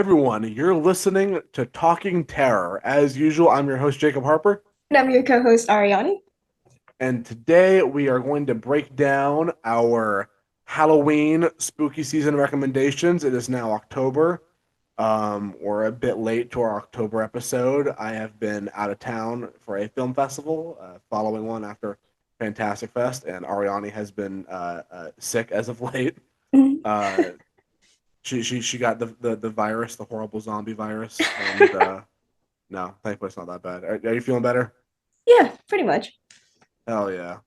everyone. You're listening to Talking Terror. As usual, I'm your host, Jacob Harper. And I'm your co-host Ariani. And today we are going to break down our Halloween spooky season recommendations. It is now October. We're a bit late to our October episode. I have been out of town for a film festival, following one after Fantastic Fest, and Ariani has been sick as of late. Uh, she got the virus, the horrible zombie virus, and no, thankfully it's not that bad. Are you feeling better? Yeah, pretty much. Hell yeah.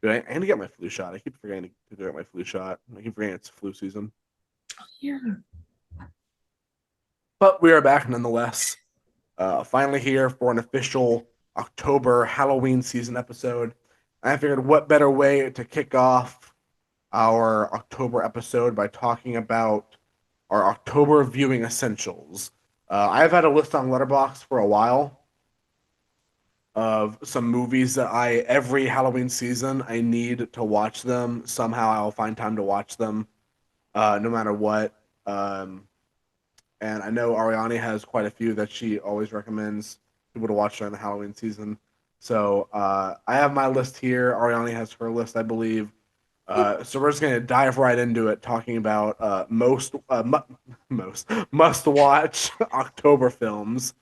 Dude, I need to get my flu shot. I keep forgetting to get my flu shot. I keep forgetting it's flu season. Yeah. But we are back nonetheless. Finally here for an official October Halloween season episode. I figured what better way to kick off our October episode by talking about our October viewing essentials. I've had a list on Letterboxd for a while of some movies that every Halloween season I need to watch them. Somehow I'll find time to watch them, no matter what. And I know Ariane has quite a few that she always recommends people to watch during the Halloween season. So I have my list here. Ariane has her list, I believe. So we're just gonna dive right into it, talking about most must watch October films.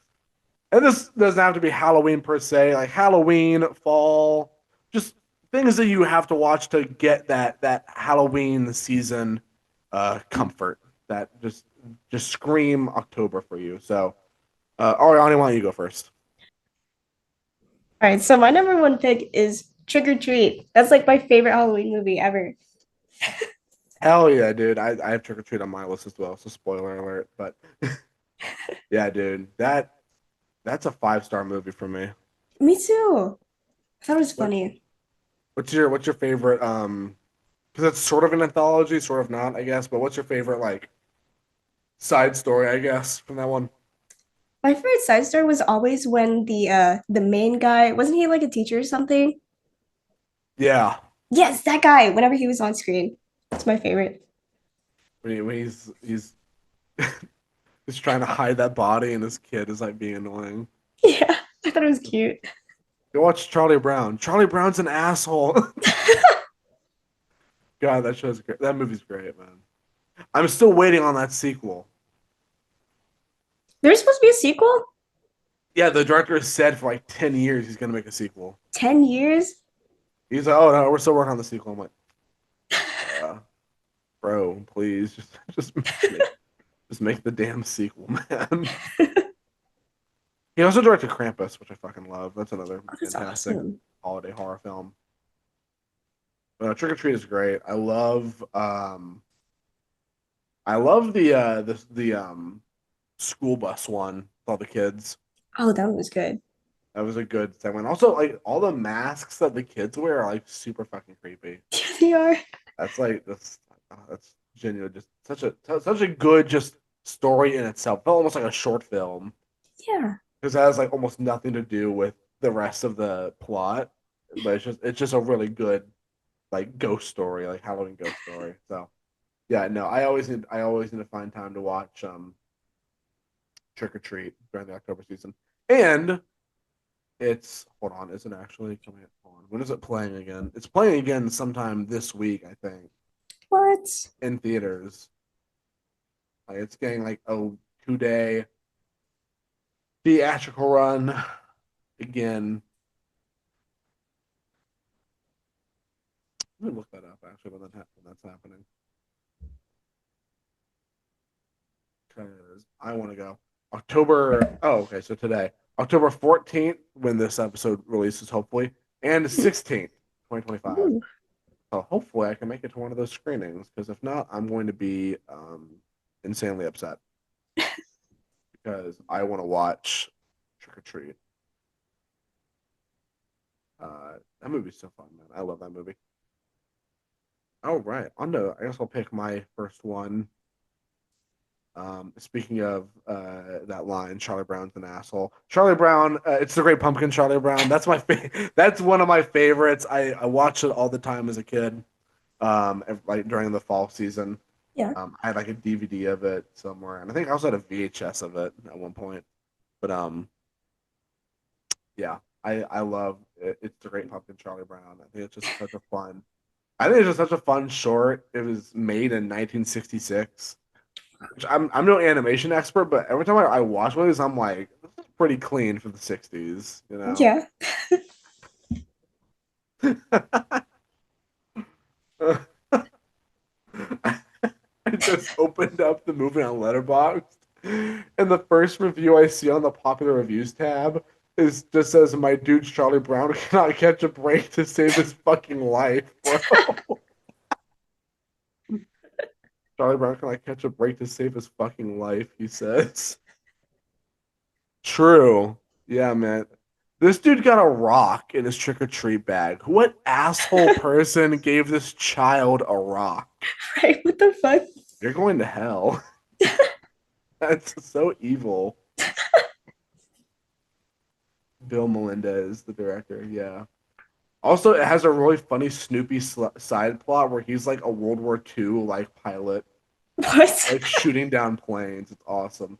And this doesn't have to be Halloween per se, like Halloween, fall, just things that you have to watch to get that Halloween season comfort that just scream October for you. So, Ariane, why don't you go first? All right, so my number one pick is Trick or Treat. That's like my favorite Halloween movie ever. Hell yeah, dude! I have Trick or Treat on my list as well. So spoiler alert, but yeah, dude, that's a 5-star movie for me. Me too. I thought it was What funny. what's your favorite? Because it's sort of an anthology, sort of not, I guess. But what's your favorite like side story, I guess, from that one? My favorite side story was always when the main guy, wasn't he like a teacher or something? Yeah, Yes, that guy, whenever he was on screen. That's my favorite. when he's just trying to hide that body, and his kid is like being annoying. Yeah, I thought it was cute. Go watch Charlie Brown. Charlie Brown's an asshole. God, that show's great. That movie's great, man. I'm still waiting on that sequel. There's supposed to be a sequel? Yeah, the director has said for like 10 years he's gonna make a sequel. 10 years? He's like, oh no, we're still working on the sequel. I'm like, uh, bro, please just make the damn sequel, man. He also directed Krampus, which I fucking love. That's another Oh, that's fantastic awesome. holiday horror film. But Trick or Treat is great. I love the school bus one with all the kids. Oh, that was good. That was a good segment. Also, like all the masks that the kids wear are like super fucking creepy. They are. That's genuine. Just such a good just story in itself. Felt almost like a short film Yeah. because it has like almost nothing to do with the rest of the plot. But it's just a really good like ghost story, like Halloween ghost story. So yeah, no, I always need to find time to watch Trick or Treat during the October season. And it's hold on, is it actually coming up? Hold on. When is it playing again? It's playing again sometime this week, I think, What? in theaters. Like it's getting like a 2-day theatrical run again. Let me look that up actually when that's happening. Because I want to go. October. Oh, okay. So today, October 14th, when this episode releases, hopefully, and 16th, 2025. Ooh. So hopefully, I can make it to one of those screenings. Because if not, I'm going to be insanely upset because I want to watch Trick or Treat. That movie's so fun, man. I love that movie. Oh right, I guess I'll pick my first one. Speaking of that line, Charlie Brown's an asshole. Charlie Brown, it's the Great Pumpkin. Charlie Brown. That's one of my favorites. I watched it all the time as a kid. Like during the fall season. Yeah. I had like a DVD of it somewhere, and I think I also had a VHS of it at one point. But yeah, I love it. It's the Great Pumpkin Charlie Brown. I think it's just such a fun. I think it's just such a fun short. It was made in 1966. Which I'm no animation expert, but every time I watch one of these, I'm like, this is pretty clean for the 60s, you know? Yeah. I just opened up the movie on Letterboxd, and the first review I see on the popular reviews tab is just says my dude Charlie Brown cannot catch a break to save his fucking life, bro. Charlie Brown cannot catch a break to save his fucking life, he says. True. Yeah, man. This dude got a rock in his trick or treat bag. What asshole person gave this child a rock? Right. What the fuck? You're going to hell. That's so evil. Bill Melendez, the director. Yeah. Also, it has a really funny Snoopy side plot where he's like a World War II like pilot, What? like shooting down planes. It's awesome.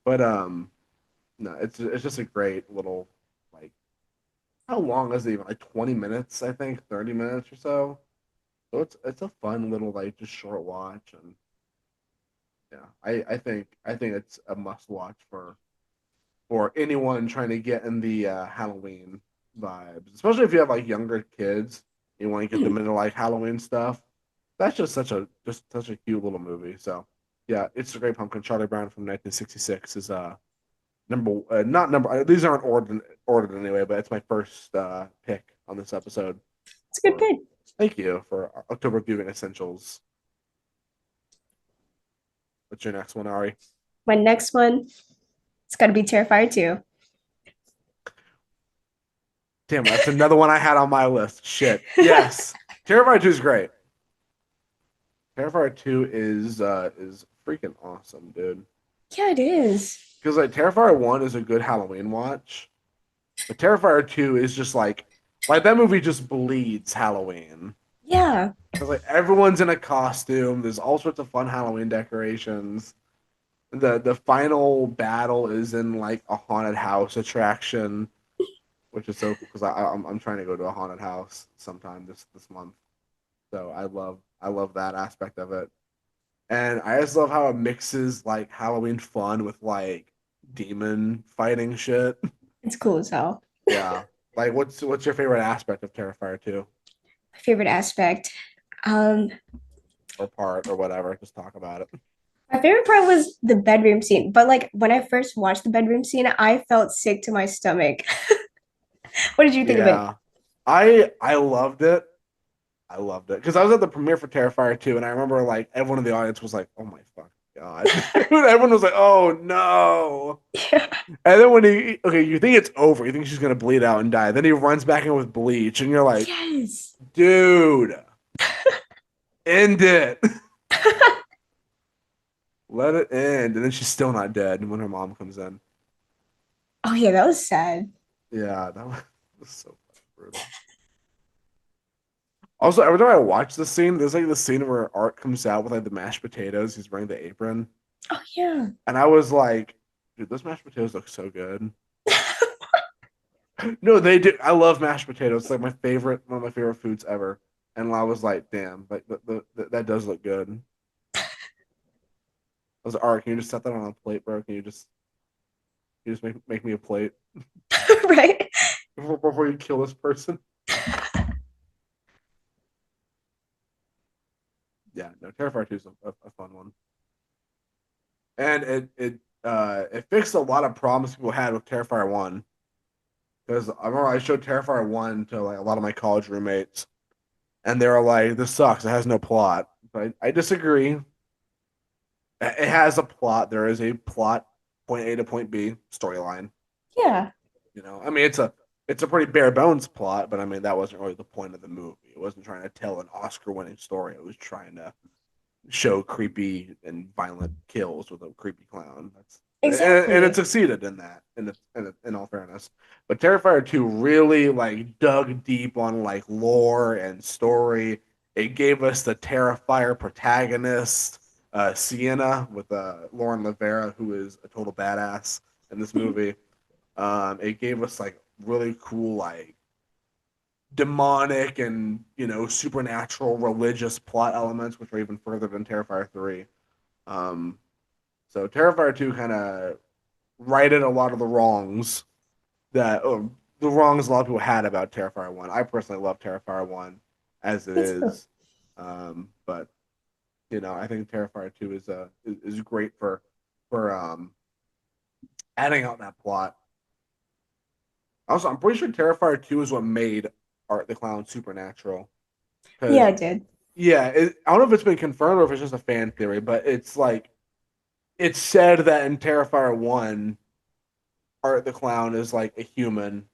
But no, it's just a great little like how long is it even? Like 20 minutes, I think, 30 minutes or so. So it's a fun little like just short watch and yeah, I think it's a must watch for anyone trying to get in the Halloween vibes, especially if you have like younger kids, you want to get them into like Halloween stuff. That's just such a cute little movie. So yeah, it's a Great Pumpkin. Charlie Brown from 1966 is number not number. These aren't ordered anyway, but it's my first pick on this episode. It's a good For pick. thank you for October viewing essentials. What's your next one, Ari? My next one, it's got to be Terrifier 2. Damn, that's another one I had on my list. Shit. Yes, Terrifier 2 is great. Terrifier 2 is freaking awesome, dude. Yeah, it is. Because like Terrifier 1 is a good Halloween watch, but Terrifier 2 is just like that movie just bleeds Halloween. Yeah. Because like everyone's in a costume. There's all sorts of fun Halloween decorations. The final battle is in like a haunted house attraction, which is so cool because I'm trying to go to a haunted house sometime this month. So I love that aspect of it. And I just love how it mixes like Halloween fun with like demon fighting shit. It's cool as hell. Yeah. Like what's your favorite aspect of Terrifier 2 My favorite aspect. Um, or part or whatever? Just talk about it. my favorite part was the bedroom scene, but like when I first watched the bedroom scene, I felt sick to my stomach. What did you think of it? Yeah. I loved it. I loved it because I was at the premiere for Terrifier 2 and I remember like everyone in the audience was like, "Oh my fucking god." Everyone was like, "Oh no." Yeah. And then when okay, you think it's over, you think she's gonna bleed out and die. Then he runs back in with bleach, and you're like, Yes. dude, end it. Let it end. And then she's still not dead when her mom comes in. Oh yeah, that was sad. Yeah, that was so brutal. Also, every time I watch the scene, there's like the scene where Art comes out with like the mashed potatoes. He's wearing the apron. Oh yeah. And I was like, dude, those mashed potatoes look so good. No, they do. I love mashed potatoes. It's like one of my favorite foods ever. And I was like, damn, like that does look good. I was like, Art, can you just set that on a plate, bro? Can you just make me a plate Right? before you kill this person? Yeah, no, Terrifier 2 is a fun one. And it fixed a lot of problems people had with Terrifier 1. Because I remember I showed Terrifier 1 to like a lot of my college roommates, and they were like, this sucks, it has no plot. But I disagree. It has a plot. There is a plot, point A to point B storyline. Yeah. I mean it's a pretty bare bones plot, but I mean that wasn't really the point of the movie. It wasn't trying to tell an Oscar winning story. It was trying to show creepy and violent kills with a creepy clown. And it Exactly. succeeded in that. In all fairness, but Terrifier 2 really like dug deep on like lore and story, It gave us the Terrifier protagonist, Sienna, with Lauren Rivera, who is a total badass in this movie. It gave us like really cool, like demonic and supernatural religious plot elements, which are even further than Terrifier 3. Um, so Terrifier 2 kind of righted a lot of the wrongs a lot of people had about Terrifier 1. I personally love Terrifier 1 as it Me too. is. But I think Terrifier 2 is great for adding out that plot. Also, I'm pretty sure Terrifier 2 is what made Art the Clown supernatural. Yeah, Because I did. yeah, I don't know if it's been confirmed or if it's just a fan theory, but it's like it's said that in Terrifier 1, Art the Clown is like a human,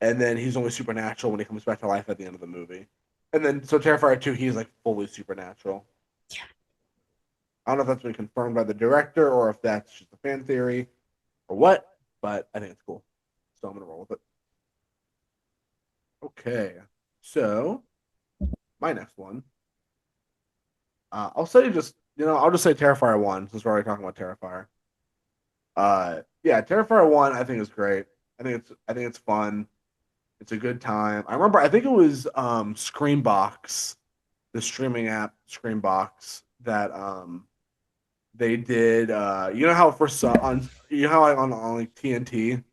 and then he's only supernatural when he comes back to life at the end of the movie. And then so Terrifier 2, he's like fully supernatural. I don't know if that's been confirmed by the director or if that's just a fan theory or what, but I think it's cool. So I'm gonna roll with it. Okay. So my next one. I'll say I'll just say Terrifier 1 since we're already talking about Terrifier. Yeah, Terrifier 1 I think is great. I think it's fun. It's a good time. I remember I think it was Screambox, the streaming app Screambox that they did how first on like on like TNT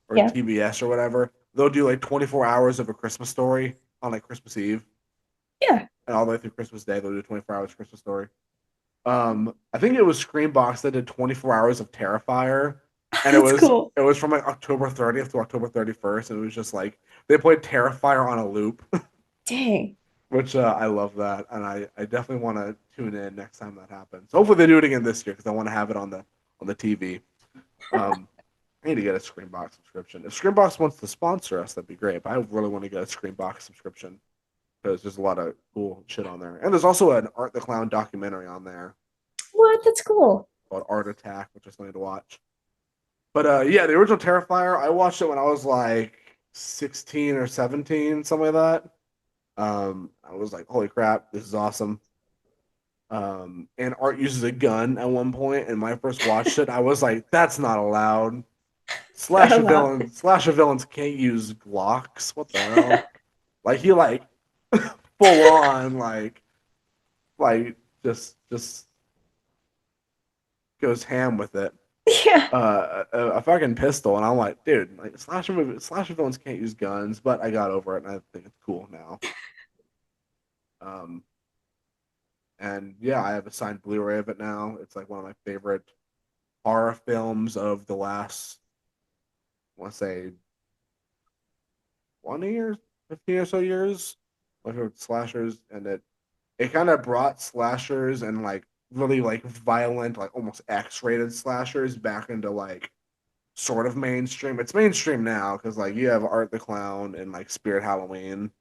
or Yeah. TBS or whatever, they'll do like 24 hours of a Christmas story on like Christmas Eve Yeah. and all the way through Christmas Day they'll do 24 hours Christmas story. I think it was Screambox that did 24 hours of Terrifier, and it That's was cool. it was from like October 30th to October 31st, and it was just like they played Terrifier on a loop, Dang. which I love that, and I definitely want to tune in next time that happens. Hopefully they do it again this year because I want to have it on the TV. Um, I need to get a Screambox subscription. If Screambox wants to sponsor us, that'd be great. But I really want to get a Screambox subscription because there's a lot of cool shit on there, and there's also an Art the Clown documentary on there What? That's cool. called Art Attack, which I still need to watch. But yeah, the original Terrifier, I watched it when I was like 16 or 17, something like that. I was like, holy crap, this is awesome. And Art uses a gun at one point, and when I first watched it, I was like, that's not allowed. Not Slasher allowed. villains, slasher villains can't use Glocks. What the hell? Like he like full on like just goes ham with it. Yeah. A fucking pistol, and I'm like, dude, like slasher villains can't use guns, but I got over it, and I think it's cool now. Um, and yeah, I have a signed Blu-ray of it now. It's like one of my favorite horror films of the last, I want to say, 20 years, 15 or so years. My favorite slashers, and it kind of brought slashers and like really like violent, like almost X-rated slashers back into like sort of mainstream. It's mainstream now because like you have Art the Clown and like Spirit Halloween.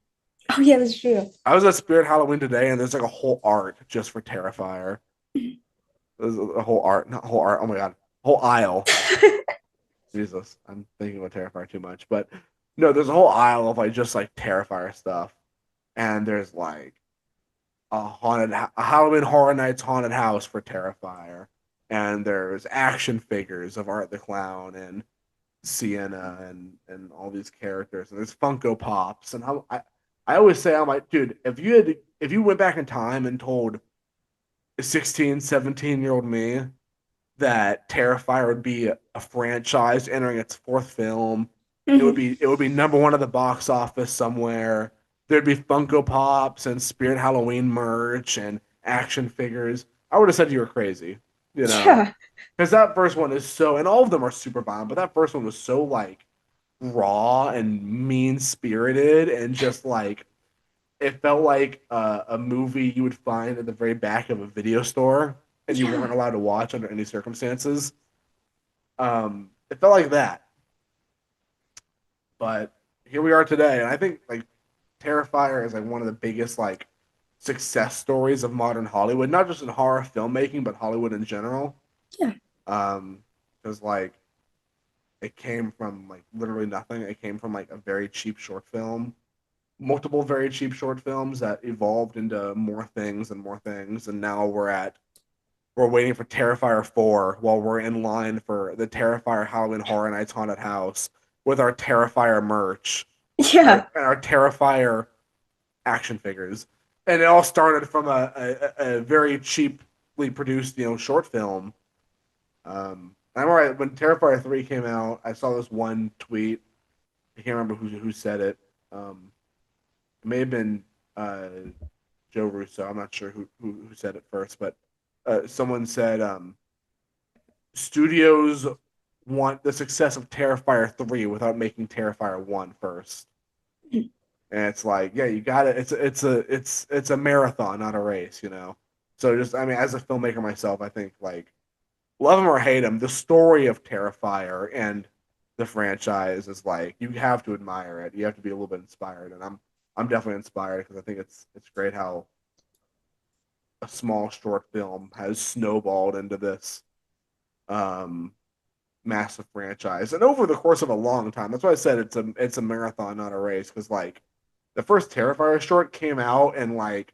Oh yeah, that's true. I was at Spirit Halloween today and there's like a whole art just for Terrifier. There's a whole art, not whole art. Oh my god, whole aisle. Jesus, I'm thinking about Terrifier too much, but no, there's a whole aisle of like just like Terrifier stuff, and there's like a Halloween Horror Nights haunted house for Terrifier, and there's action figures of Art the Clown and Sienna and all these characters, and there's Funko Pops, and I always say I'm like, dude, if you went back in time and told a 16, 17-year-old me that Terrifier would be a franchise entering its fourth film, Mhm. it would be number one at the box office somewhere. There'd be Funko Pops and Spirit Halloween merch and action figures. I would have said you were crazy, you know, Yeah. because that first one is so, and all of them are super violent, but that first one was so like raw and mean spirited and just like it felt like a movie you would find at the very back of a video store and you weren't Yeah. allowed to watch under any circumstances. It felt like that, but here we are today, and I think like Terrifier is like one of the biggest like success stories of modern Hollywood, not just in horror filmmaking, but Hollywood in general. Yeah. Um, because like it came from like literally nothing. It came from like a very cheap short film multiple very cheap short films that evolved into more things, and now we're waiting for Terrifier 4 while we're in line for the Terrifier Halloween Horror Nights Haunted House with our Terrifier merch, Yeah. our Terrifier action figures. And it all started from a very cheaply produced, short film. I'm all right. When Terrifier 3 came out, I saw this one tweet. I can't remember who said it. It may have been uh, Joe Russo. I'm not sure who said it first, but someone said studios want the success of Terrifier 3 without making Terrifier 1 first. And it's like, yeah, you got it. It's a marathon, not a race, you know. So just, I mean, as a filmmaker myself, I think like love him or hate him, the story of Terrifier and the franchise is like you have to admire it. You have to be a little bit inspired, and I'm definitely inspired because I think it's great how a small short film has snowballed into this um massive franchise, and over the course of a long time. That's why I said it's a marathon, not a race, because like the first Terrifier short came out in like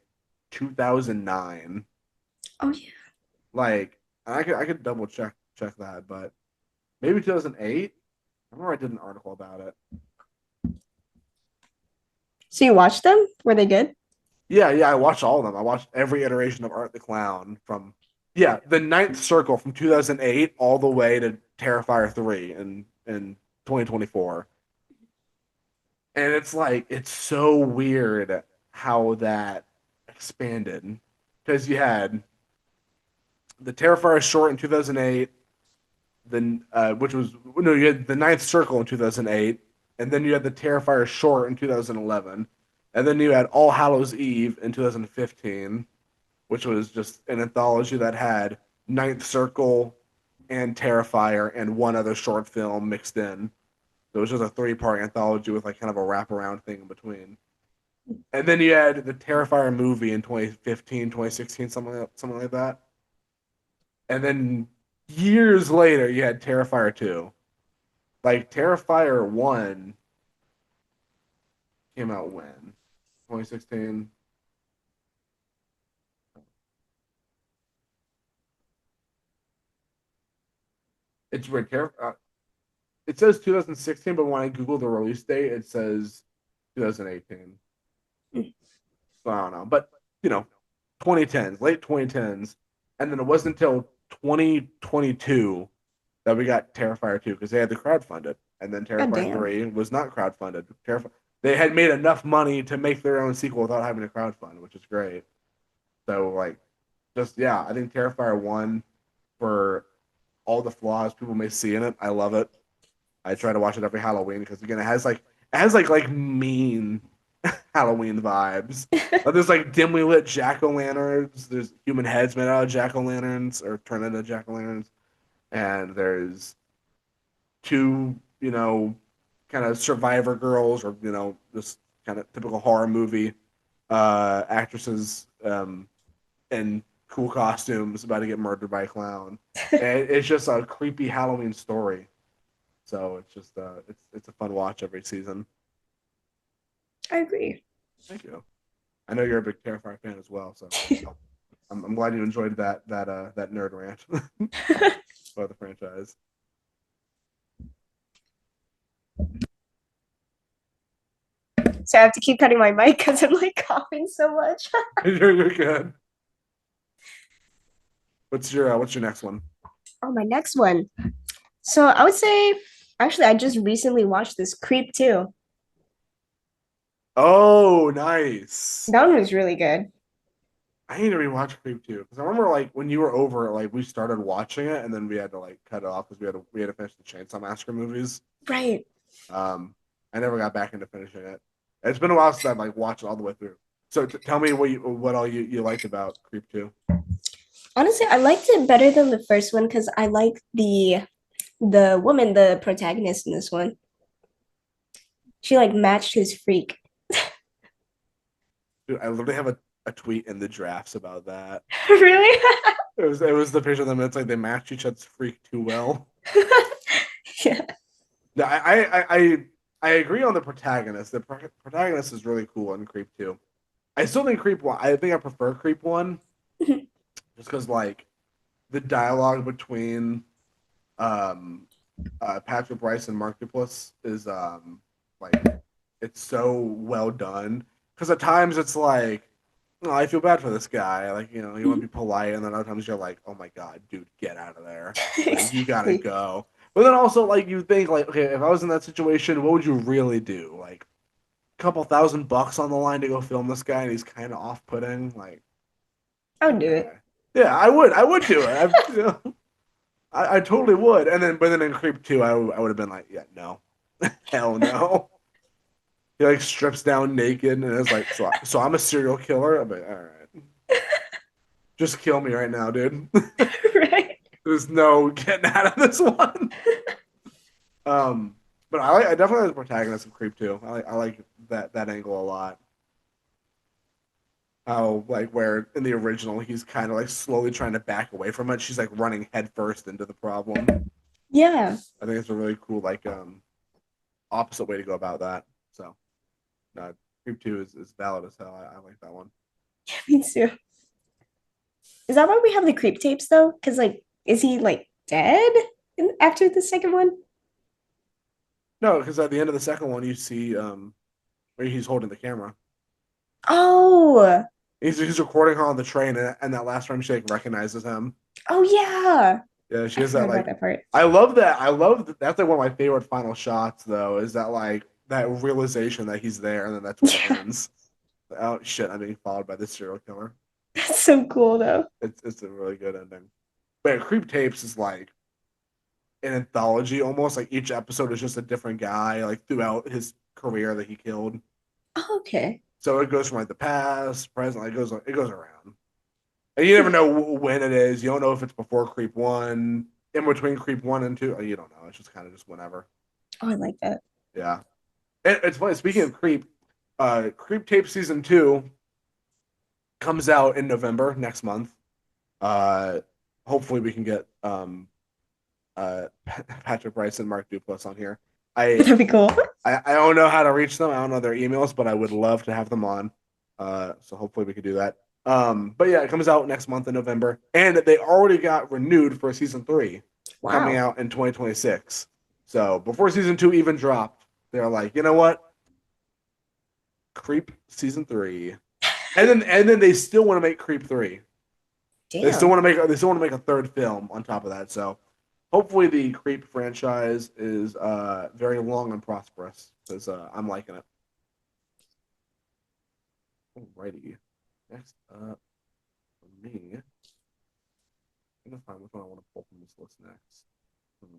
2009. Oh yeah. Like I could double check that, but maybe 2008. I remember I did an article about it. So you watched them? Were they good? Yeah, I watched all of them. I watched every iteration of Art the Clown from the Ninth Circle from 2008 all the way to Terrifier 3 in 2024. And it's like it's so weird how that expanded because you had the Terrifier short in 2008, then which was no, you had the Ninth Circle in 2008, and then you had the Terrifier short in 2011, and then you had All Hallows Eve in 2015, which was just an anthology that had Ninth Circle and Terrifier and one other short film mixed in. So it was just a three-part anthology with like kind of a wraparound thing in between. And then you had the Terrifier movie in 2015, 2016, something like that. And then years later, you had Terrifier 2. Like Terrifier 1 came out when? 2016. It's weird. It says 2016, but when I Google the release date, it says 2018. So I don't know. But, you know, 2010s, late 2010s. And then it wasn't until 2022 that we got Terrifier 2 because they had to crowdfund it. And then God Terrifier damn. 3 was not crowdfunded. They had made enough money to make their own sequel without having to crowdfund, which is great. So, like, just, yeah, I think Terrifier 1, for all the flaws people may see in it, I love it. I try to watch it every Halloween because, again, it has like mean Halloween vibes. There's like dimly lit jack o' lanterns. There's human heads made out of jack o' lanterns or turned into jack o' lanterns, and there's two, kind of survivor girls, or this kind of typical horror movie actresses in cool costumes about to get murdered by a clown. And it's just a creepy Halloween story. So it's just it's a fun watch every season. I agree. Thank you. I know you're a big Terrifier fan as well, so I'm glad you enjoyed that nerd rant about the franchise. So I have to keep cutting my mic because I'm like coughing so much. You're good. What's your next one? Oh, my next one. So I would say, actually, I just recently watched this Creep too. Oh, nice. That one was really good. I need to rewatch Creep 2 because I remember like when you were over, like we started watching it and then we had to like cut it off because we had to finish the Chainsaw Massacre movies. Right. Um, I never got back into finishing it. It's been a while since I've like watched it all the way through. So tell me what all you liked about Creep 2. Honestly, I liked it better than the first one because I like the woman, the protagonist in this one. She like matched his freak. Dude, I literally have a tweet in the drafts about that. Really? It was the picture of them. It's like they match each other's freak too well. Yeah. Yeah, I I agree on the protagonist. The protagonist is really cool in Creep 2. I still think Creep 1. I think I prefer Creep 1 just because like the dialogue between um Patrick Bryce and Mark Duplass is like it's so well done. Because at times it's like, oh, I feel bad for this guy. Like, you know, you want to be polite, and then other times you're like, oh my god, dude, get out of there. Like, you gotta Exactly. go. But then also, like, you think, like, okay, if I was in that situation, what would you really do? Like, a couple $1,000 on the line to go film this guy, and he's kind of off-putting. Like, I'll do it. okay, yeah, I would. I would do it. You know, I totally would. And then, but then in Creep 2, I would have been like, yeah, no, hell no. He like strips down naked and is like, so I'm a serial killer. I'm like, all right, just kill me right now, dude. Right. There's no getting out of this one. Um, but I definitely like the protagonist of Creep too. I like that angle a lot. How like where in the original he's kind of like slowly trying to back away from it. She's like running headfirst into the problem. Yeah, I think it's a really cool like opposite way to go about that. So Creep 2 is valid as hell. I like that one. me too. Is that why we have the creep tapes though? Because like, is he like dead after the second one? No, because at the end of the second one you see where he's holding the camera. Oh, He's recording her on the train, and that last time she like recognizes him. oh yeah. Yeah, she I has that forgot about like. that part. I love that. I love that. That's like one of my favorite final shots, though. Is that like that realization that he's there, and then that's when it Yeah, ends. Oh shit! I'm being followed by this serial killer. that's so cool though. It's a really good ending. But yeah, Creep Tapes is like an anthology almost. Like each episode is just a different guy, like throughout his career that he killed. Oh, okay. So it goes from like the past, present. Like, it goes around. And you never know when it is. You don't know if it's before Creep 1, in between Creep 1 and 2. You don't know. It's just kind of just whenever. Oh, I like that. Yeah. It's funny. Speaking of Creep, Creep Tape Season 2 comes out in November next month. Uh, hopefully, we can get Patrick Bryce and Mark Duplass on here. I, That'd be cool. I don't know how to reach them. I don't know their emails, but I would love to have them on. So hopefully we could do that. But yeah, it comes out next month in November, and they already got renewed for season 3 coming Wow. out in 2026. So before season 2 even dropped, they're like, you know what? Creep season 3, and then they still want to make Creep 3. Damn. They still want to make a third film on top of that. So hopefully the Creep franchise is very long and prosperous because I'm liking it. Alrighty. Next up for me, I'm gonna find which one I want to pull from this list next. Hmm.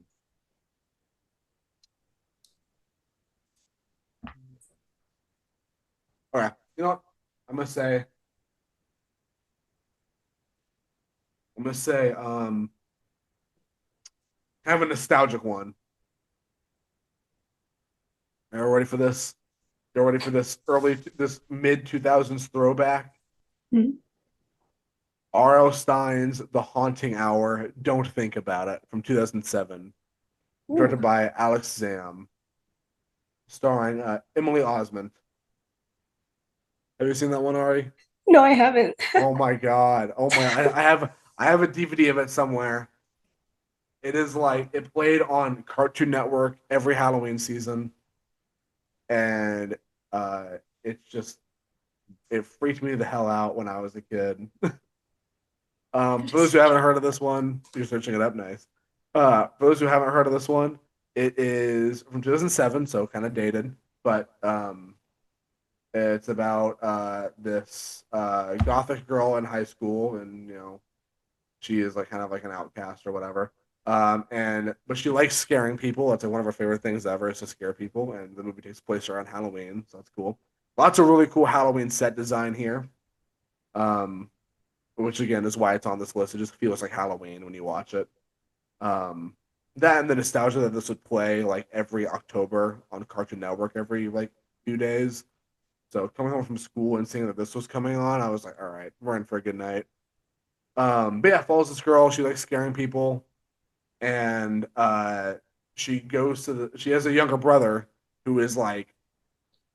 All right. You know what? I'm gonna say I'm gonna say kind of a nostalgic one. Are you ready for this? You ready for this mid 2000s throwback? Mhm. R.L. Stein's The Haunting Hour. Don't think about it from 2007, Ooh. directed by Alex Zam, starring Emily Osment. Have you seen that one, Ari? No, I haven't. Oh my god! Oh my! I have a DVD of it somewhere. It is like it played on Cartoon Network every Halloween season, and uh, it's just it freaked me the hell out when I was a kid. For those who haven't heard of this one, you're searching it up. Nice. For those who haven't heard of this one, it is from 2007, so kind of dated, but it's about this gothic girl in high school, and she is like kind of like an outcast or whatever. And but she likes scaring people. That's like one of her favorite things ever is to scare people. And the movie takes place around Halloween, so that's cool. Lots of really cool Halloween set design here. Um, which again is why it's on this list. It just feels like Halloween when you watch it. Um, that and the nostalgia that this would play like every October on Cartoon Network every like few days. So coming home from school and seeing that this was coming on, I was like, all right, we're in for a good night. But yeah, follows this girl. She likes scaring people, and she has a younger brother, who is like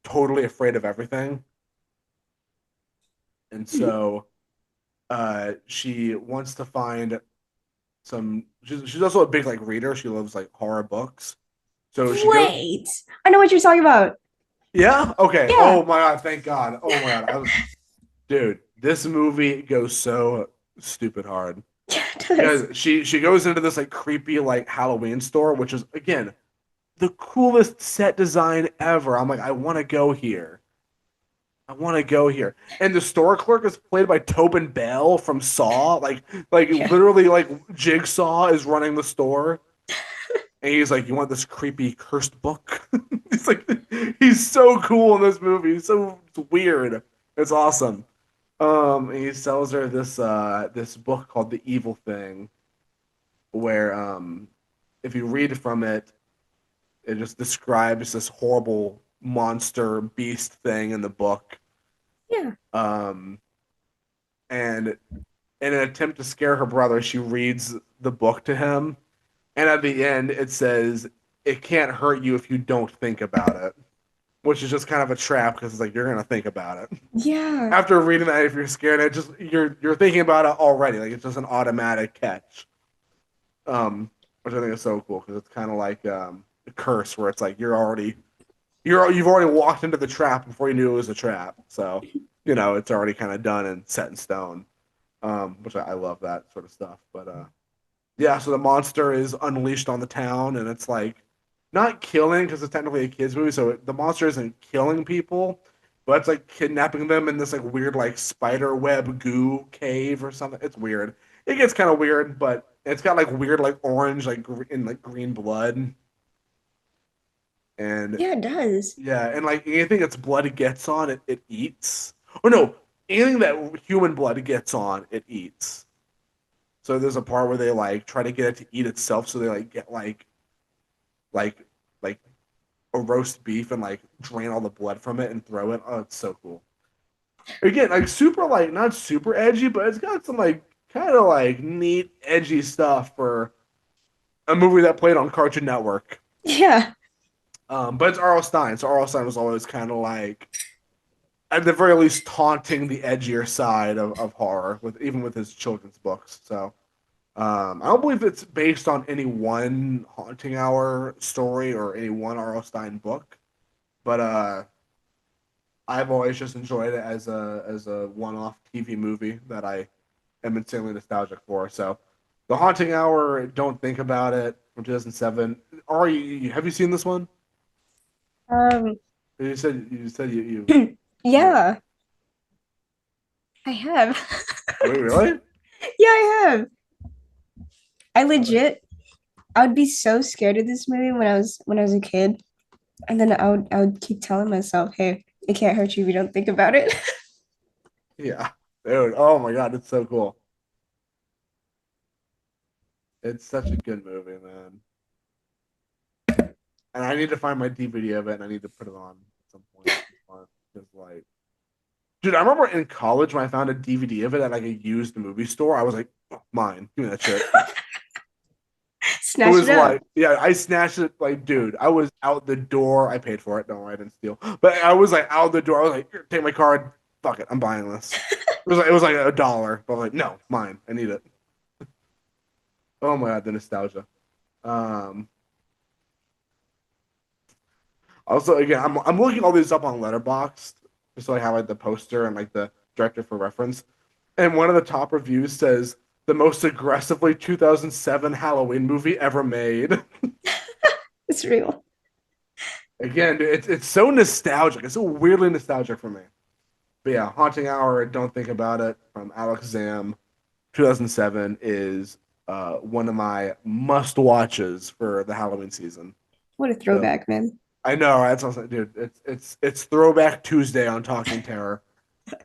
totally afraid of everything. And so she wants to find she's also a big like reader. She loves like horror books. So she goes, Wait, I know what you're talking about. yeah, okay. Yeah, Oh my God, thank God. Oh my God. Dude, this movie goes so stupid hard. yeah, it does. Because she goes into this like creepy like Halloween store, which is again the coolest set design ever. I'm like, I want to go here. I want to go here. And the store clerk is played by Tobin Bell from Saw. Like Yeah, literally, like Jigsaw is running the store, and he's like, "You want this creepy cursed book?" He's like, he's so cool in this movie. He's so weird. It's awesome. And he sells her this book called The Evil Thing, where if you read from it, it just describes this horrible monster beast thing in the book. yeah, Um, and in an attempt to scare her brother, she reads the book to him. And at the end, it says, "It can't hurt you if you don't think about it," which is just kind of a trap because it's like you're gonna think about it yeah, after reading that. If you're scared, you're thinking about it already. Like it's just an automatic catch. Which I think is so cool because it's kind of like a curse where it's like you've already walked into the trap before you knew it was a trap. So it's already kind of done and set in stone. Which I love that sort of stuff. But yeah, so the monster is unleashed on the town, and it's like not killing because it's technically a kids movie, so the monster isn't killing people, but it's like kidnapping them in this like weird like spider web goo cave or something. It's weird. It gets kind of weird, but it's got like weird like orange and like green blood, and yeah, it does. yeah, and like anything that's blood gets on it eats. Or no, anything that human blood gets on it eats. So there's a part where they like try to get it to eat itself, so they like get like like a roast beef and like drain all the blood from it and throw it. Oh, it's so cool. Again, like super like not super edgy, but it's got some like kind of like neat edgy stuff for a movie that played on Cartoon Network. Yeah, But it's R.L. Stein, so R.L. Stein was always kind of like at the very least taunting the edgier side of horror with even with his children's books. So I don't believe it's based on any one Haunting Hour story or any one R.L. Stein book, but I've always just enjoyed it as a one-off TV movie that I am insanely nostalgic for. So, The Haunting Hour, Don't Think About It from 2007. Have you seen this one? um, You said you yeah, I have. wait, really? Yeah, I have. I Uh, legit, I would be so scared of this movie when I was a kid, and then I would keep telling myself, "Hey, it can't hurt you if you don't think about it." yeah, dude. Oh my God, it's so cool. It's such a good movie, man. And I need to find my DVD of it, and I need to put it on at some point. Because like, dude, I remember in college when I found a DVD of it at like a used movie store. I was like, oh, mine, give me that shit. It Snatch was it up. like, yeah, I snatched it. Like, dude, I was out the door. I paid for it. Don't worry, I didn't steal. But I was like out the door. I was like, here, take my card. Fuck it, I'm buying this. It was like $1. But I'm like, no, mine. I need it. Oh my God, the nostalgia. Um, Also, again, I'm looking all these up on Letterboxd just so I have like the poster and like the director for reference. And one of the top reviews says the most aggressively 2007 Halloween movie ever made. It's real. Again, it's so nostalgic. It's so weirdly nostalgic for me. But yeah, Haunting Hour, Don't Think About It from Alex Zam, 2007 is one of my must watches for the Halloween season. What a So throwback, man. I know, right? That's what I'm saying, dude. It's Throwback Tuesday on Talking Terror.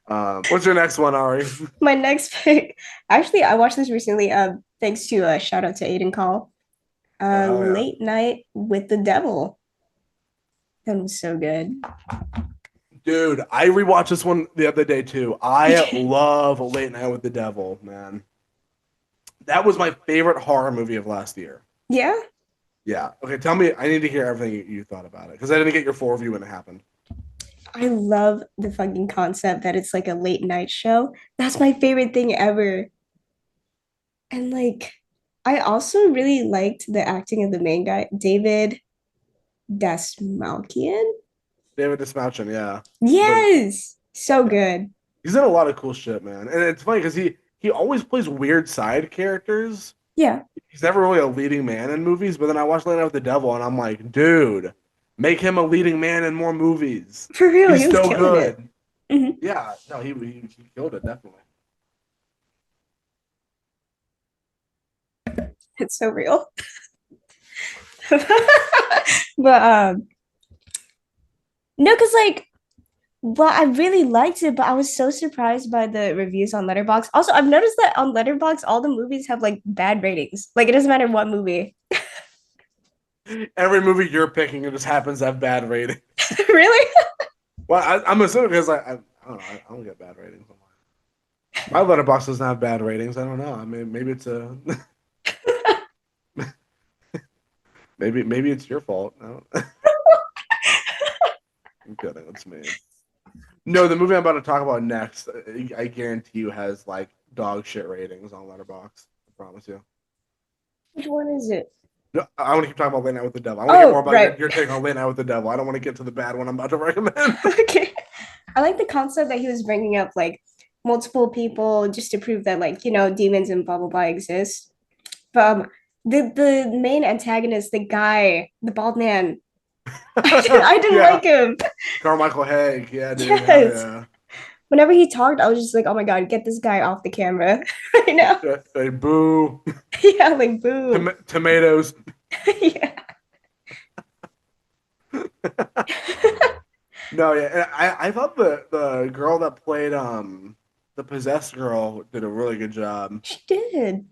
What's your next one, Ari? My next pick, actually, I watched this recently. Thanks to shout out to Aiden Call. Oh hell yeah, Late Night with the Devil. That was so good. dude! I rewatched this one the other day too. I love Late Night with the Devil, man. That was my favorite horror movie of last year. Yeah, Yeah. Okay, tell me. I need to hear everything you thought about it because I didn't get your full review when it happened. I love the fucking concept that it's like a late night show. That's my favorite thing ever. And like, I also really liked the acting of the main guy, David Dasmalkian. David Dismalchian, yeah, but Yes, so yeah, good. he's in a lot of cool shit, man. And it's funny because he always plays weird side characters. Yeah, He's never really a leading man in movies. But then I watched Late Night with the Devil, and I'm like, dude, make him a leading man in more movies. for real, He's he was so killing it. good. Mhm. Yeah, no, he killed it definitely. It's so real. But no, because like, well, I really liked it, but I was so surprised by the reviews on Letterboxd. Also, I've noticed that on Letterboxd, all the movies have like bad ratings. Like, it doesn't matter what movie. Every movie you're picking, it just happens to have bad ratings. Really? Well, I'm assuming because I don't know, I don't get bad ratings online. My letterbox doesn't have bad ratings. I don't know. I mean, maybe it's a maybe it's your fault. No, I'm kidding. It's me. No, the movie I'm about to talk about next, I guarantee you has like dog shit ratings on Letterbox. I promise you. Which one is it? No, I want to keep talking about Late Night with the Devil. I want to hear more Oh, about right. your take on Late Night with the Devil. I don't want to get to the bad one I'm about to recommend. Okay. I like the concept that he was bringing up, like multiple people just to prove that, like, demons and blah, blah, blah exist. But the main antagonist, the guy, the bald man, I didn't like Yeah, him. Carmichael Haig. Yeah, dude. Hell Yes. yeah. Whenever he talked, I was just like, oh my God, get this guy off the camera right now. Boo. Yeah, like boo. Tomatoes. Yeah. No, yeah, and I thought the girl that played the possessed girl did a really good job. She did.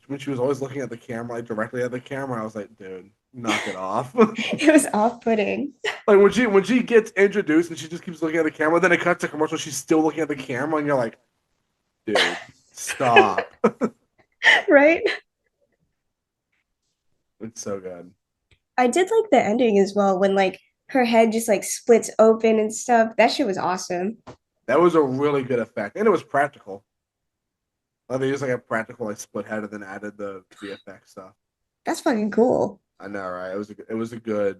When she was always looking at the camera, like directly at the camera, I was like, dude, knock it off. It was off-putting. Like when she gets introduced and she just keeps looking at the camera, then it cuts to commercial, she's still looking at the camera, and you're like, dude, stop. Right? It's so good. I did like the ending as well when like her head just like splits open and stuff. That shit was awesome. That was a really good effect, and it was practical. Like they used like a practical like split head and then added the VFX stuff. That's fucking cool. I know, right? It was a good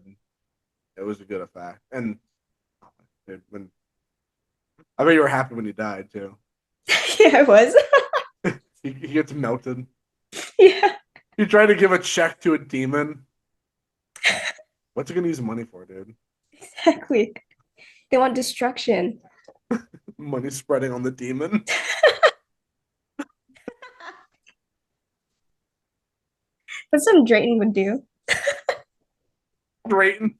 effect, and dude, when I bet you were happy when he died too. Yeah, it was. He gets melted. Yeah, You try to give a check to a demon. What's he gonna use money for, dude? exactly. They want destruction. Money spreading on the demon. That's something Drayton would do. Drayton.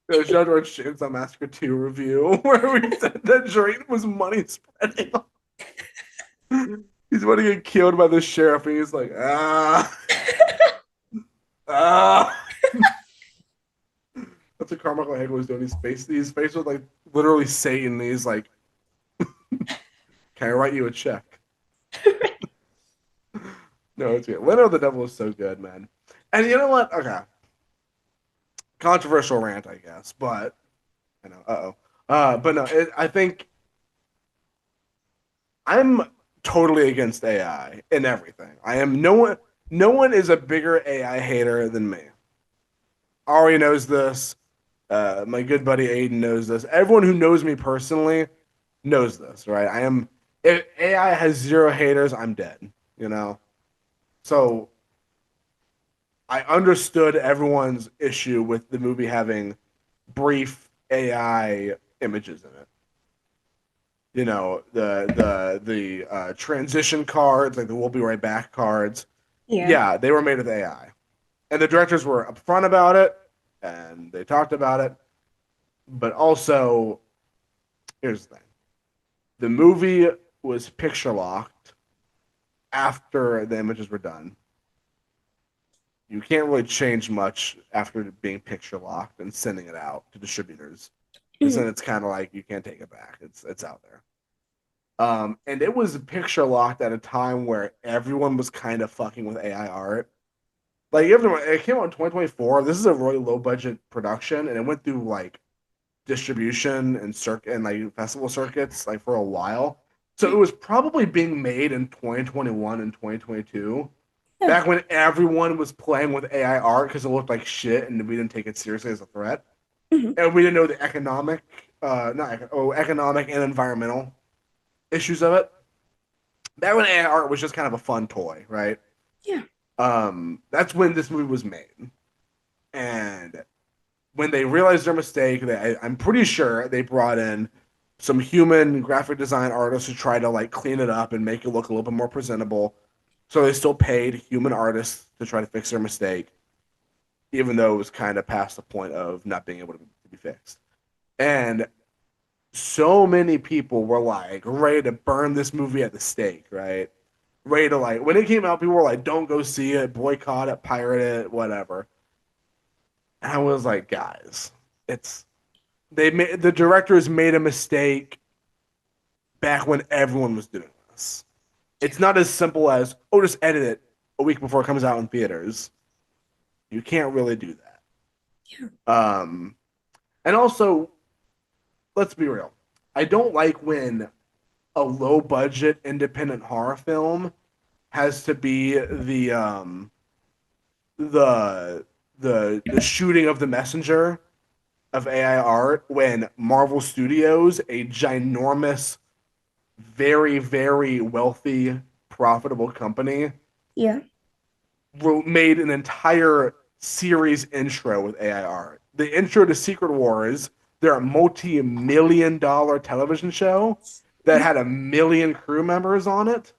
The Judge Orange Chainsaw Massacre 2 review where we said that Drayton was money spreading. He's about to get killed by the sheriff, and he's like, ah. That's what Carmichael Hager was doing. His face was like literally Satan. He's like, can I write you a check? No, it's good. Leonard the Devil is so good, man. And you know what? Okay. Controversial rant, I guess, but I know. Uh-oh. But no, I think I'm totally against AI in everything. I am no one is a bigger AI hater than me. Ari knows this. My good buddy Aiden knows this. Everyone who knows me personally knows this, right? If AI has zero haters, I'm dead, you know? So I understood everyone's issue with the movie having brief AI images in it. The transition cards, like the "We'll be right back" cards. Yeah. Yeah, they were made with AI, and the directors were upfront about it, and they talked about it. But also, here's the thing: the movie was picture locked after the images were done. You can't really change much after being picture locked and sending it out to distributors, because then Mhm. it's kind of like you can't take it back. It's out there. And it was picture locked at a time where everyone was kind of fucking with AI art. Like you have to, it came out in 2024. This is a really low budget production, and it went through like distribution and circuit and like festival circuits like for a while. So it was probably being made in 2021 and 2022, Yeah. back when everyone was playing with AI art because it looked like shit and we didn't take it seriously as a threat, Mhm. and we didn't know the economic, not economic and environmental issues of it. Back when AI art was just kind of a fun toy, right? Yeah. That's when this movie was made, and when they realized their mistake, I'm pretty sure they brought in some human graphic design artists to try to like clean it up and make it look a little bit more presentable. So they still paid human artists to try to fix their mistake, even though it was kind of past the point of not being able to be fixed. And so many people were like ready to burn this movie at the stake, right? Ready to like when it came out, people were like, "Don't go see it, boycott it, pirate it, whatever." And I was like, "Guys, it's the directors made a mistake back when everyone was doing this. It's not as simple as just edit it a week before it comes out in theaters. You can't really do that. Yeah. Um, and also, let's be real. I don't like when a low budget independent horror film has to be the the shooting of the messenger of AI art when Marvel Studios, a ginormous, very, very wealthy, profitable company, Yeah. made an entire series intro with AI art. The intro to Secret Wars, their multi-million dollar television show that Yeah. had 1 million crew members on it.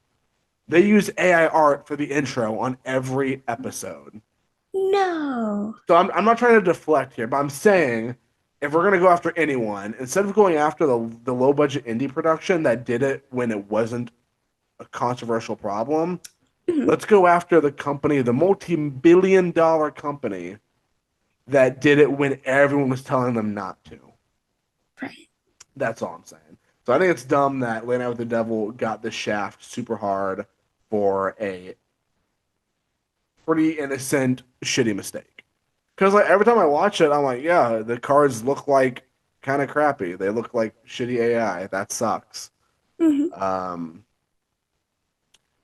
They use AI art for the intro on every episode. No. So I'm not trying to deflect here, but I'm saying if we're gonna go after anyone, instead of going after the low budget indie production that did it when it wasn't a controversial problem, Mhm. let's go after the company, the multi-billion dollar company that did it when everyone was telling them not to. Right. That's all I'm saying. So I think it's dumb that Late Night with the Devil got the shaft super hard for a pretty innocent, shitty mistake. Because like every time I watch it, I'm like, yeah, the cards look like kind of crappy. They look like shitty AI. That sucks. Mhm. Um,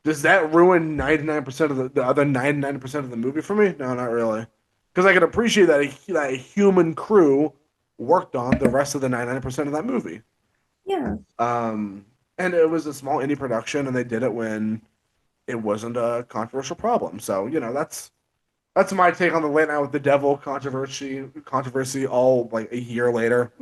does that ruin 99% of the other 99% of the movie for me? No, not really. Because I can appreciate that a human crew worked on the rest of the 99% of that movie. Yeah. Um, and it was a small indie production, and they did it when it wasn't a controversial problem. So that's my take on the Late Night with the Devil controversy. All like a year later,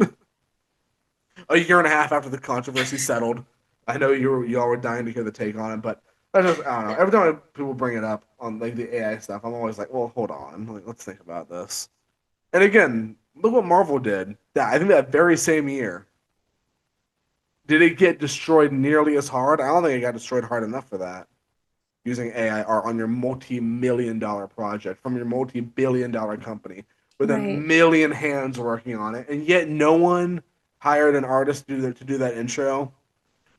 a year and a half after the controversy settled. I know you all were dying to hear the take on it, but I just I don't know. Every time people bring it up on like the AI stuff, I'm always like, well, hold on, like, let's think about this. And again, look what Marvel did. That I think that very same year, did it get destroyed nearly as hard? I don't think it got destroyed hard enough for that. Using AI art on your multi-million dollar project from your multi-billion dollar company with a Right. million hands working on it, and yet no one hired an artist to do that intro.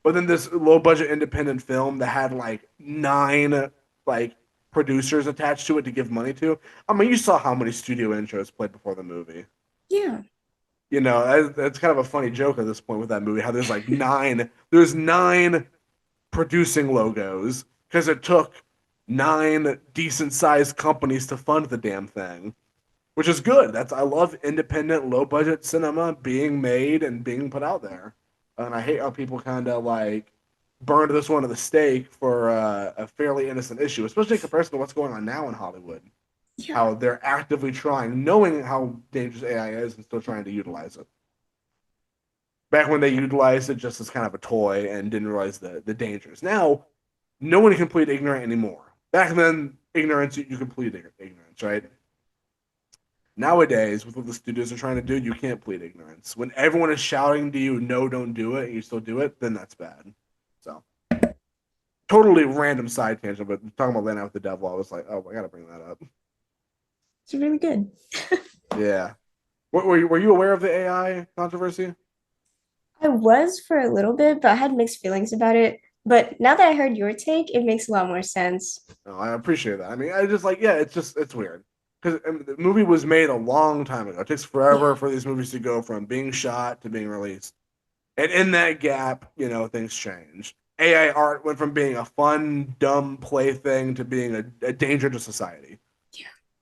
But then this low budget independent film that had like 9 like producers attached to it to give money to. I mean, you saw how many studio intros played before the movie. Yeah. You know, that's kind of a funny joke at this point with that movie. How there's 9 producing logos because it took 9 decent sized companies to fund the damn thing, which is good. I love independent, low budget cinema being made and being put out there. And I hate how people kind of like burned this one to the stake for a fairly innocent issue, especially in comparison to what's going on now in Hollywood. Yeah. How they're actively trying, knowing how dangerous AI is, and still trying to utilize it. Back when they utilized it just as kind of a toy and didn't realize the dangers. Now, no one can plead ignorant anymore. Back then, ignorance, you can plead ignorance, right? Nowadays, with what the studios are trying to do, you can't plead ignorance. When everyone is shouting to you, no, don't do it, and you still do it, then that's bad. So, totally random side tangent, but talking about Laying Out with the Devil, I was like, oh, I gotta bring that up. It's really good. Yeah. Were you aware of the AI controversy? I was for a little bit, but I had mixed feelings about it. But now that I heard your take, it makes a lot more sense. No, I appreciate that. I mean, I just like, yeah, it's weird because the movie was made a long time ago. It takes forever Yeah. for these movies to go from being shot to being released, and in that gap, things change. AI art went from being a fun, dumb plaything to being a danger to society.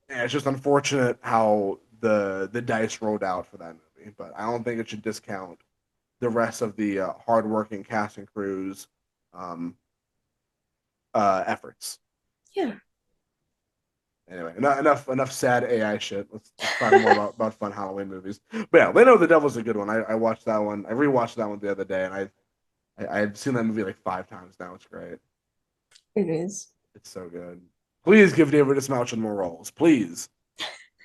And it's just unfortunate how the dice rolled out for that movie, but I don't think it should discount the rest of the hardworking cast and crew's um, efforts. Yeah. Anyway, enough sad AI shit. Let's talk more about fun Halloween movies. But yeah, Leno of the Devil's a good one. I watched that one. I rewatched that one the other day, and I had seen that movie like 5 times now. It's great. It is. It's so good. Please give David Dismouch more roles, please.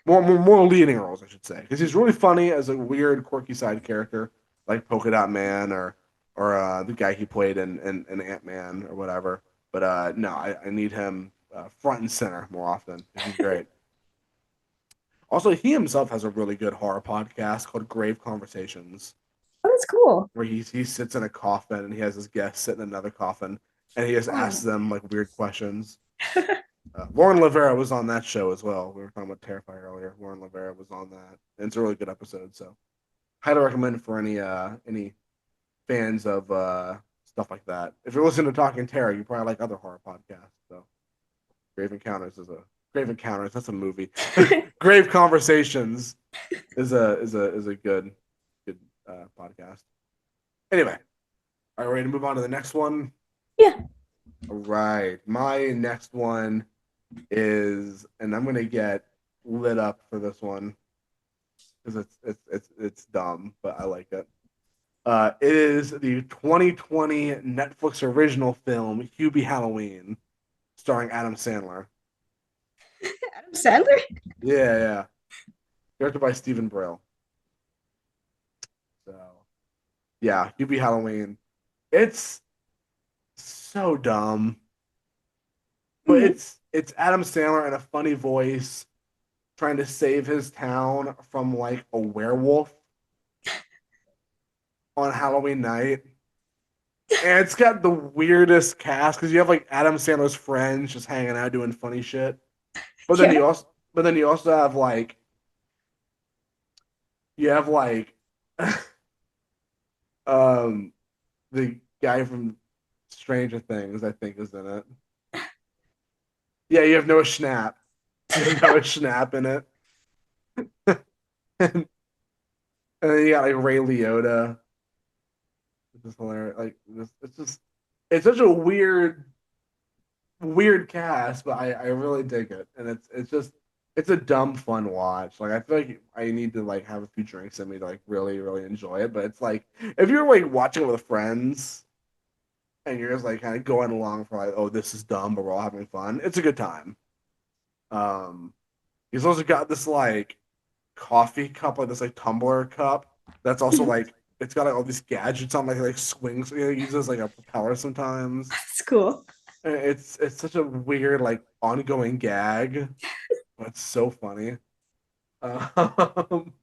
More leading roles, I should say, because he's really funny as a weird, quirky side character like Polka Dot Man or the guy he played in Ant Man or whatever. But no, I need him front and center more often. He's great. Also, he himself has a really good horror podcast called Grave Conversations, Oh, that's cool. where he sits in a coffin and he has his guests sit in another coffin and he just asks Oh. them like weird questions. Lauren Lavera was on that show as well. We were talking about Terrifier earlier. Lauren Lavera was on that. And it's a really good episode. So highly recommend for any fans of stuff like that. If you're listening to Talking Terror, you probably like other horror podcasts. So Grave Encounters is a Grave Encounters. That's a movie. Grave Conversations is a good podcast. Anyway, are you ready to move on to the next one? Yeah. All right, my next one is, and I'm gonna get lit up for this one because it's dumb, but I like it. It is the 2020 Netflix original film Hubie Halloween, starring Adam Sandler. Adam Sandler? Yeah, yeah. Directed by Stephen Brill. So yeah, Hubie Halloween. It's so dumb, but Mhm. it's Adam Sandler in a funny voice trying to save his town from like a werewolf on Halloween night. And it's got the weirdest cast because you have like Adam Sandler's friends just hanging out doing funny shit. But then Yeah. you also have like you have like um the guy from Stranger Things, I think, is in it. Yeah, you have Noah Schnapp. You have Noah Schnapp in it. and, and then you got like Ray Liotta. It's just hilarious. Like it's just it's such a weird cast, but I really dig it, and it's a dumb fun watch. Like I feel like I need to like have a few drinks in me to like really enjoy it. But it's like if you're like watching it with friends and you're just like kind of going along for like, oh, this is dumb, but we're all having fun. It's a good time. Um, he's also got this like coffee cup, like this like tumbler cup. That's also Mhm. like it's got like all these gadgets on, like swings. He uses like a propeller sometimes. That's cool. It's such a weird like ongoing gag, but it's so funny. Um,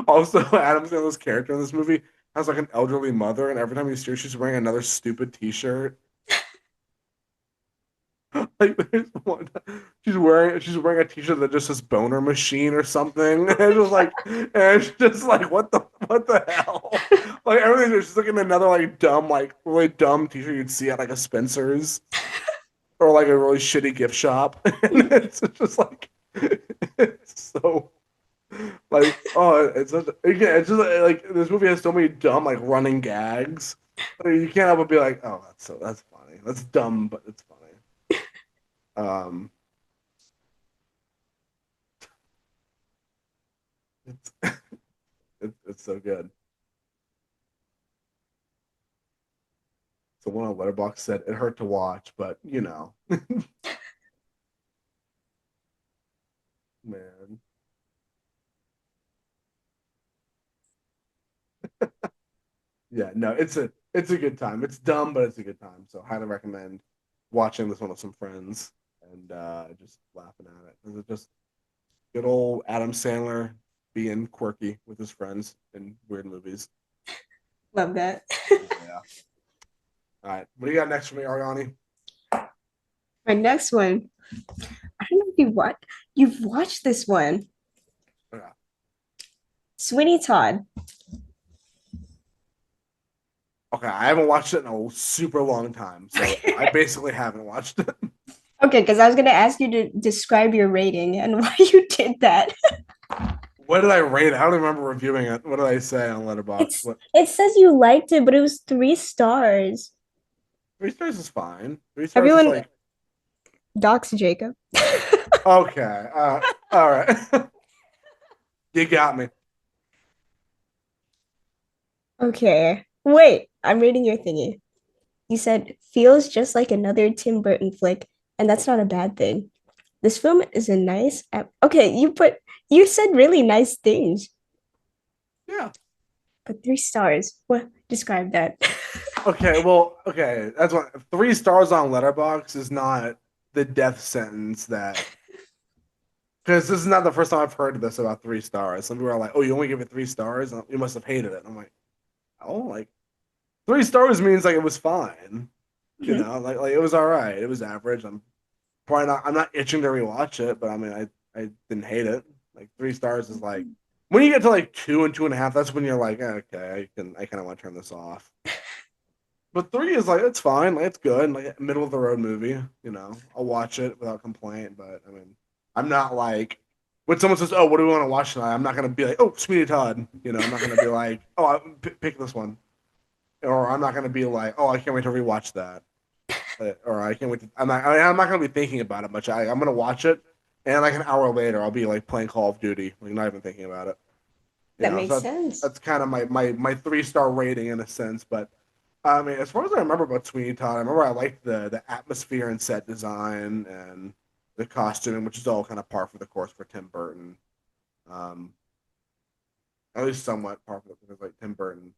also, Adam Sandler's character in this movie has like an elderly mother, and every time you see her, she's wearing another stupid T-shirt. Like there's one, she's wearing a T-shirt that just says "boner machine" or something, and it's just like what the hell? Like everything, she's looking at another like dumb, like really dumb T-shirt you'd see at like a Spencer's or like a really shitty gift shop, and Mhm. it's just like it's so like oh it's such again it's just like this movie has so many dumb like running gags. Like, you can't help but be like, oh, that's funny. That's dumb, but it's funny. Um, it's it's so good. So one on Letterboxd said it hurt to watch, but man, yeah, no, it's a good time. It's dumb, but it's a good time. So highly recommend watching this one with some friends and just laughing at it. It's just good old Adam Sandler being quirky with his friends in weird movies. Love that. Yeah. All right. What do you got next for me, Ariani? My next one. I don't know if you've watched this one. Yeah. Sweeney Todd. Okay, I haven't watched it in a super long time, so I basically haven't watched it. Okay, because I was gonna ask you to describe your rating and why you did that. What did I rate it? I don't remember reviewing it. What did I say on Letterboxd? What It says you liked it, but it was 3 stars. 3 stars is fine. 3 stars is Everyone like docs Jacob. okay. All right. You got me. Okay. Wait, I'm reading your thingy. You said feels just like another Tim Burton flick, and that's not a bad thing. This film is a okay, you said really nice things, Yeah. but 3 stars. What describe that? Okay, well, okay. That's what 3 stars on Letterboxd is not the death sentence that because this is not the first time I've heard of this about 3 stars. Some people are like, "Oh, you only give it 3 stars? You must have hated it." I'm like, "Oh, like 3 stars means like it was fine, you Mhm. know, like it was all right. It was average. I'm probably not. I'm not itching to rewatch it, but I mean, I didn't hate it. Like 3 stars is like when you get to like 2 and 2.5, that's when you're like, okay, I kind of want to turn this off. But three is like it's fine, like it's good, like middle of the road movie. You know, I'll watch it without complaint. But I mean, I'm not like when someone says, "Oh, what do we want to watch tonight?" I'm not gonna be like, "Oh, Sweeney Todd." You know, I'm not gonna be like, "Oh, pick this one," or I'm not gonna be like, "Oh, I can't wait to rewatch that," or I can't wait. I'm not gonna be thinking about it much. I'm gonna watch it, and like an hour later, I'll be like playing Call of Duty, like not even thinking about it. You That know, makes so sense. that's kind of my 3 star rating in a sense. But I mean, as far as I remember about Sweeney Todd, I remember I liked the atmosphere and set design and the costuming, which is all kind of par for the course for Tim Burton. Um, at least somewhat par for the course, like Tim Burton.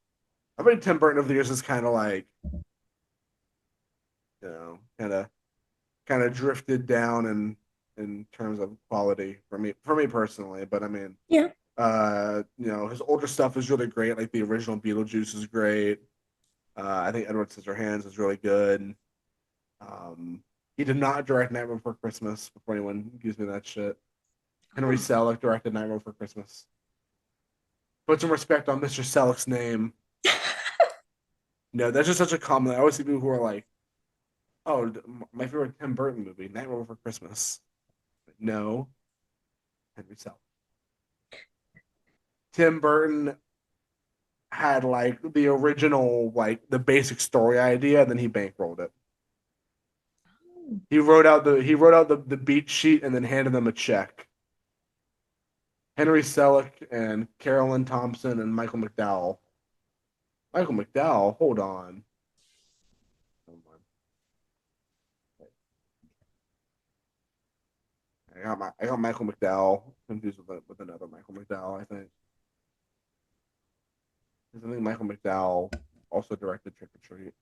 I think Tim Burton over the years is kind of like kind of drifted down in terms of quality for me personally. But I mean, Yeah. his older stuff is really great. Like the original Beetlejuice is great. I think Edward Scissorhands is really good. Um, he did not direct Nightmare Before Christmas. Before anyone gives me that shit, Henry Oh. Selick directed Nightmare Before Christmas. Put some respect on Mr. Selick's name. No, that's just such a common. I always see people who are like, "Oh, my favorite Tim Burton movie, Nightmare Before Christmas." No, Henry Selick. Tim Burton had like the original, like the basic story idea, and then he bankrolled it. He wrote out the beat sheet and then handed them a check. Henry Selick and Carolyn Thompson and Michael McDowell. Michael McDowell, hold on. I got Michael McDowell confused with another Michael McDowell. I think Michael McDowell also directed Trick or Treat.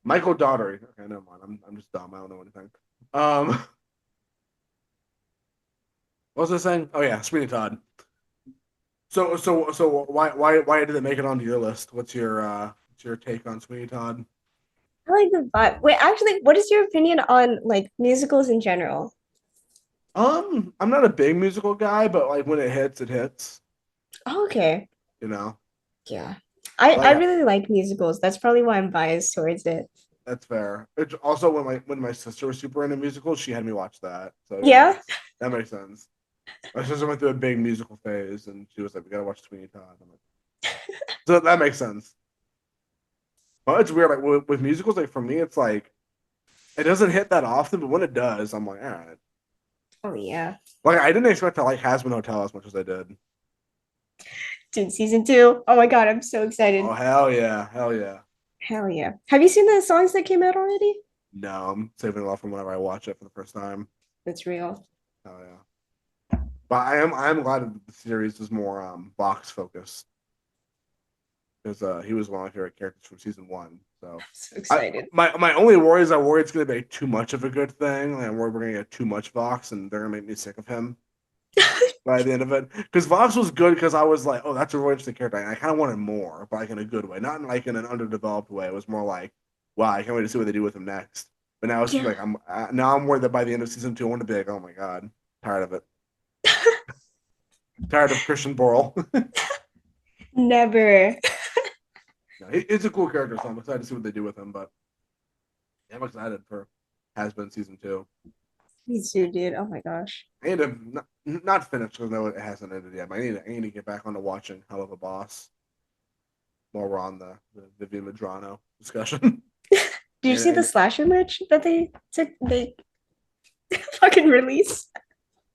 Michael Daugherty. Okay, never mind. I'm just dumb. I don't know anything. What was I saying? Oh yeah, Sweeney Todd. So why did it make it onto your list? What's your take on Sweeney Todd? I like the vibe. Wait, actually, what is your opinion on like musicals in general? I'm not a big musical guy, but like when it hits, it hits. Oh, okay. You know, Yeah. I like really like musicals. That's probably why I'm biased towards it. that's fair. It's also when my sister was super into musicals, she had me watch that. So yeah, Yeah. that makes sense. My sister went through a big musical phase, and she was like, "We gotta watch Sweeney Todd." I'm like, so that makes sense. But it's weird, like with musicals, like for me, it's like it doesn't hit that often, but when it does, I'm like, all right. Oh yeah. Like I didn't expect to like Hazbin Hotel as much as I did. Dude, season 2. Oh my God, I'm so Oh excited. hell yeah, hell yeah. Hell yeah. Have you seen the songs that came out already? No, I'm saving it all from whenever I watch it for the first time. That's real. Hell yeah. But I am glad that the series is more box focused because he was one of my favorite characters from season one. So I'm so I excited. my only worry is I worry it's gonna be too much of a good thing. Like, I'm worried we're gonna get too much Vox and they're gonna make me sick of him. by the end of it. Because Vox was good because I was like, oh, that's a really interesting character. And I kind of wanted more, but like in a good way, not in like in an underdeveloped way. It was more like, wow, I can't wait to see what they do with him next. But now it's Yeah. like now I'm worried that by the end of season two, I want to be like, oh my god, tired of it, tired of Christian Borle. Never. No, it's a cool character, so I'm excited to see what they do with him. But yeah, I'm excited for Has Been season two. Me too, dude. Oh my gosh. I need to not finish because no, it hasn't ended yet. But I need to get back onto watching Hell of a Boss while we're on the Vivian Madrano discussion. Did you and, see the and slasher merch that they fucking release?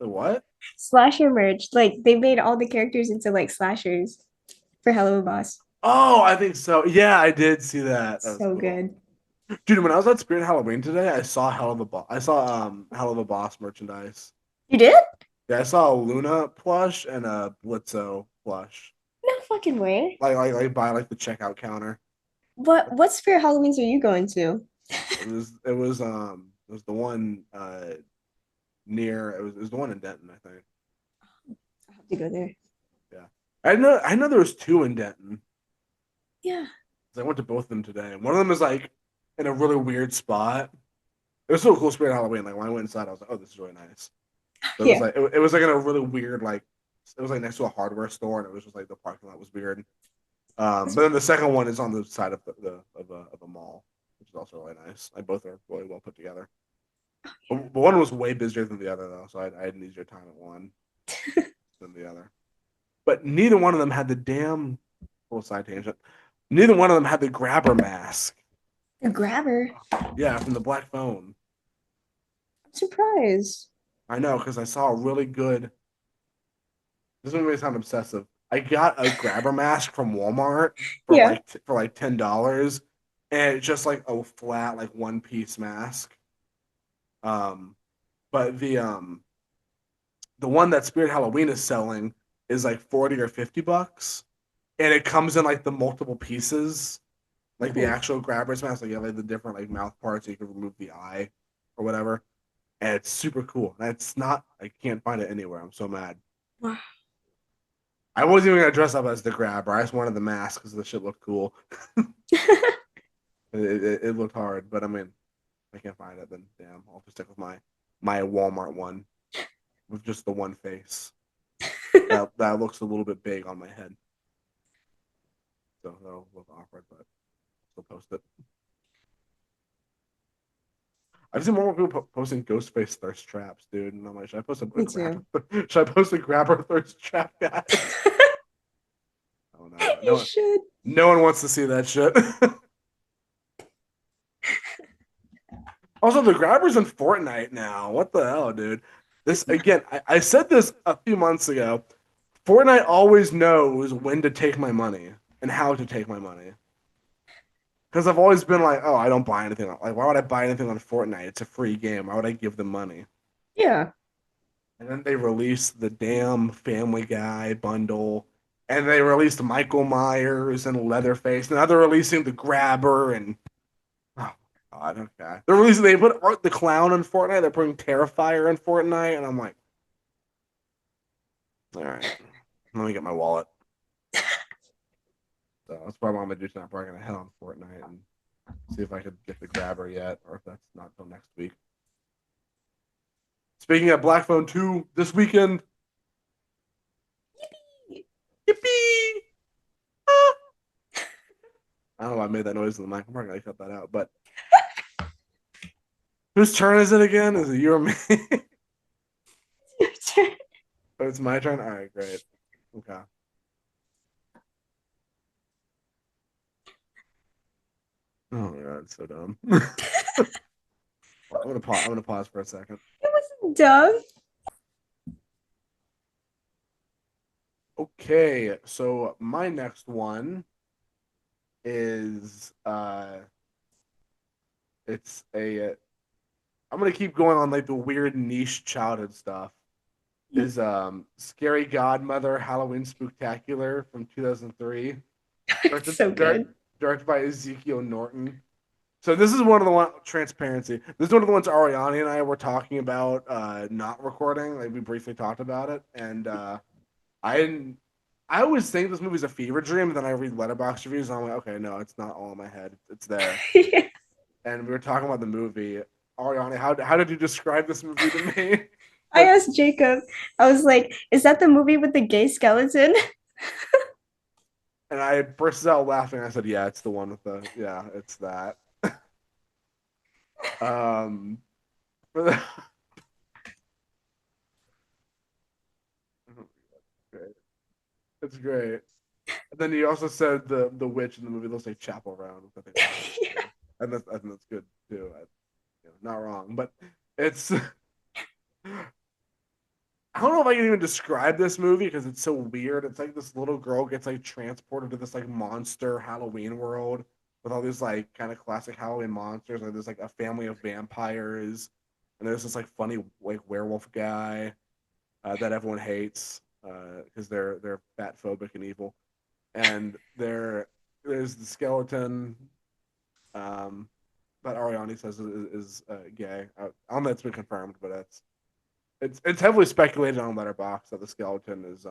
the what? Slasher merch. Like they made all the characters into like slashers for Hello Boss. Oh, I think so. Yeah, I did see that. That was So cool. good. Dude, when I was at Spirit Halloween today, I saw Hell of a Boss. I saw Hell of a Boss merchandise. You did? Yeah, I saw a Luna plush and a Blitzo plush. No fucking way. Like by like the checkout counter. What spirit Halloweens are you going to? It was the one near it was the one in Denton, I think. I have to go there. Yeah. I know there was two in Denton. Yeah. 'Cause I went to both of them today. And one of them is like in a really weird spot. It was so cool Spirit Halloween. Like when I went inside, I was like, oh, this is really nice. But it was Yeah. like it was like in a really weird like it was like next to a hardware store and it was just like the parking lot was weird. But then the second one is on the side of of a mall, which is also really nice. Like both are really well put together. But one was way busier than the other though, so I had an easier time at one than the other. But neither one of them had the damn little side tangent. Neither one of them had the grabber mask. The grabber. Yeah, from the black phone. I'm surprised. I know because I saw a really good. This is going to sound obsessive. I got a grabber mask from Walmart Yeah. for like $10, and it's just like a flat like one piece mask. Um, but the one that Spirit Halloween is selling is like 40 or $50, and it comes in like the multiple pieces, like the Ooh. actual grabber's mask. Like you have like the different like mouth parts, so you can remove the eye or whatever. And it's super cool. That's not. I can't find it anywhere. I'm so mad. Wow. I wasn't even gonna dress up as the grabber. I just wanted the mask because the shit looked cool. It looked hard, but I mean, if I can't find it, then damn, I'll just stick with my Walmart one with just the one face. That looks a little bit big on my head, so that'll look awkward, but I'll post it. I've seen more people posting Ghostface thirst traps, dude, and I'm like, should I post a Me grabber? too. Should I post a grabber thirst trap, guys? Oh no, You should. no one wants to see that shit. Also, the grabber's in Fortnite now. What the hell, dude? This again, I said this a few months ago. Fortnite always knows when to take my money and how to take my money. Because I've always been like, oh, I don't buy anything. Like, why would I buy anything on Fortnite? It's a free game. Why would I give them money? Yeah. And then they released the damn Family Guy bundle. And they released Michael Myers and Leatherface. Now they're releasing the Grabber and oh God, okay. They put Art the Clown in Fortnite. They're putting Terrifier in Fortnite, and I'm like, all right, let me get my wallet. So that's probably what I'm gonna do tonight. I'm probably gonna head on Fortnite and see if I could get the grabber yet, or if that's not till next week. Speaking of Black Phone 2 this weekend, yippee! Ah! I don't know why I made that noise in the mic. I'm probably gonna cut that out. But whose turn is it again? Is it you or me? Your turn. Oh, it's my turn. All right, great. Okay. Oh my god, it's so dumb. I'm gonna pause for a second. It wasn't dumb. Okay, so my next one is it's a I'm gonna keep going on like the weird niche childhood stuff. Is Scary Godmother Halloween Spooktacular from 2003, directed So good. directed by Ezekiel Norton. So this is one of the one transparency. This is one of the ones Ariane and I were talking about not recording. Like we briefly talked about it, and I didn't. I always think this movie's a fever dream, and then I read letterbox reviews, and I'm like, okay, no, it's not all in my head. It's there. Yeah. And we were talking about the movie. Ariane, how did you describe this movie to me? I That asked Jacob, I was like, is that the movie with the gay skeleton? and I burst out laughing. I said, yeah, it's the one with the yeah, it's that. Um, for the, great. It's great. And then he also said the witch in the movie looks like Chapel Roan, which I think is funny Yeah. too. And I think that's good too. Not wrong, but it's I don't know if I can even describe this movie because it's so weird. It's like this little girl gets like transported to this like monster Halloween world with all these like kind of classic Halloween monsters. Like there's like a family of vampires, and there's this like funny like werewolf guy that everyone hates because they're fat phobic and evil. And there's the skeleton um, that Ariane says is gay. I don't know if it's been confirmed, but it's heavily speculated on Letterboxd that the skeleton is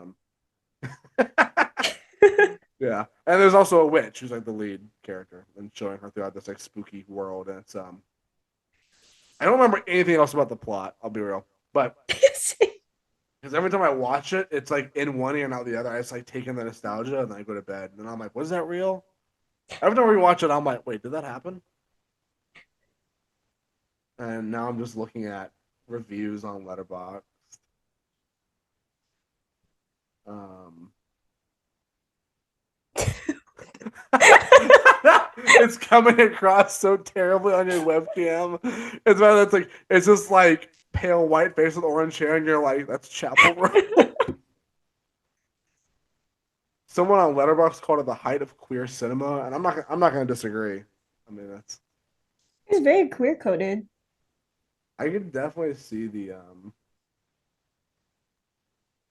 yeah. And there's also a witch who's like the lead character and showing her throughout this like spooky world. And it's I don't remember anything else about the plot. I'll be real, but because every time I watch it, it's like in one ear and out the other. I just like take in the nostalgia and then I go to bed. And I'm like, was that real? Every time we watch it, I'm like, wait, did that happen? And now I'm just looking at reviews on Letterboxd. Um, it's coming across so terribly on your webcam. It's about that's like it's just like pale white face with orange hair, and you're like, that's Chapel Roan. Someone on Letterboxd called it the height of queer cinema, and I'm not gonna disagree. I mean, that's It's very queer coded. I can definitely see the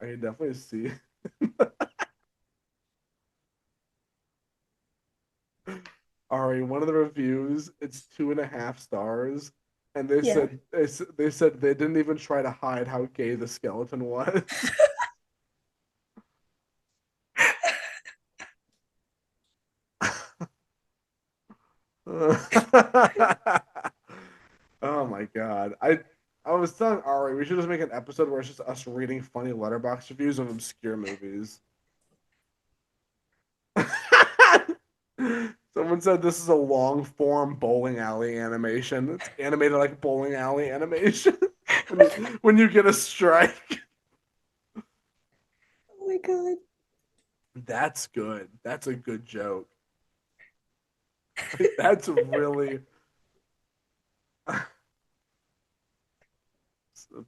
I can definitely see Ari, one of the reviews, it's 2.5 stars, and they Yeah. said they said they didn't even try to hide how gay the skeleton was. Oh my god, I was telling Ari we should just make an episode where it's just us reading funny letterbox reviews of obscure movies. Someone said this is a long form bowling alley animation. It's animated like bowling alley animation. When you get a strike. Oh my god. That's good. That's a good joke. Like, that's really.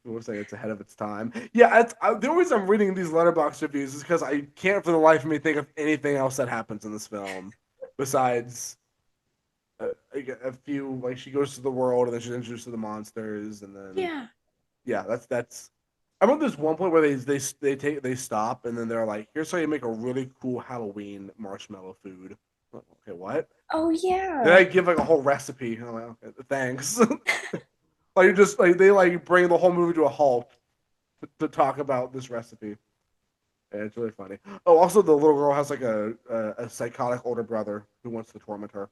People saying it's ahead of its time. Yeah, the only reason I'm reading these letterbox reviews is because I can't, for the life of me, think of anything else that happens in this film besides a few. Like she goes to the world and then she's introduced to the monsters, and then Yeah. yeah, that's. I remember this one point where they stop and then they're like, "Here's how you make a really cool Halloween marshmallow food." Okay, what? Oh Then yeah. I give like a whole recipe. And I'm like, okay, thanks. Like just like they like bring the whole movie to a halt to talk about this recipe. And it's really funny. Oh, also the little girl has like a psychotic older brother who wants to torment her.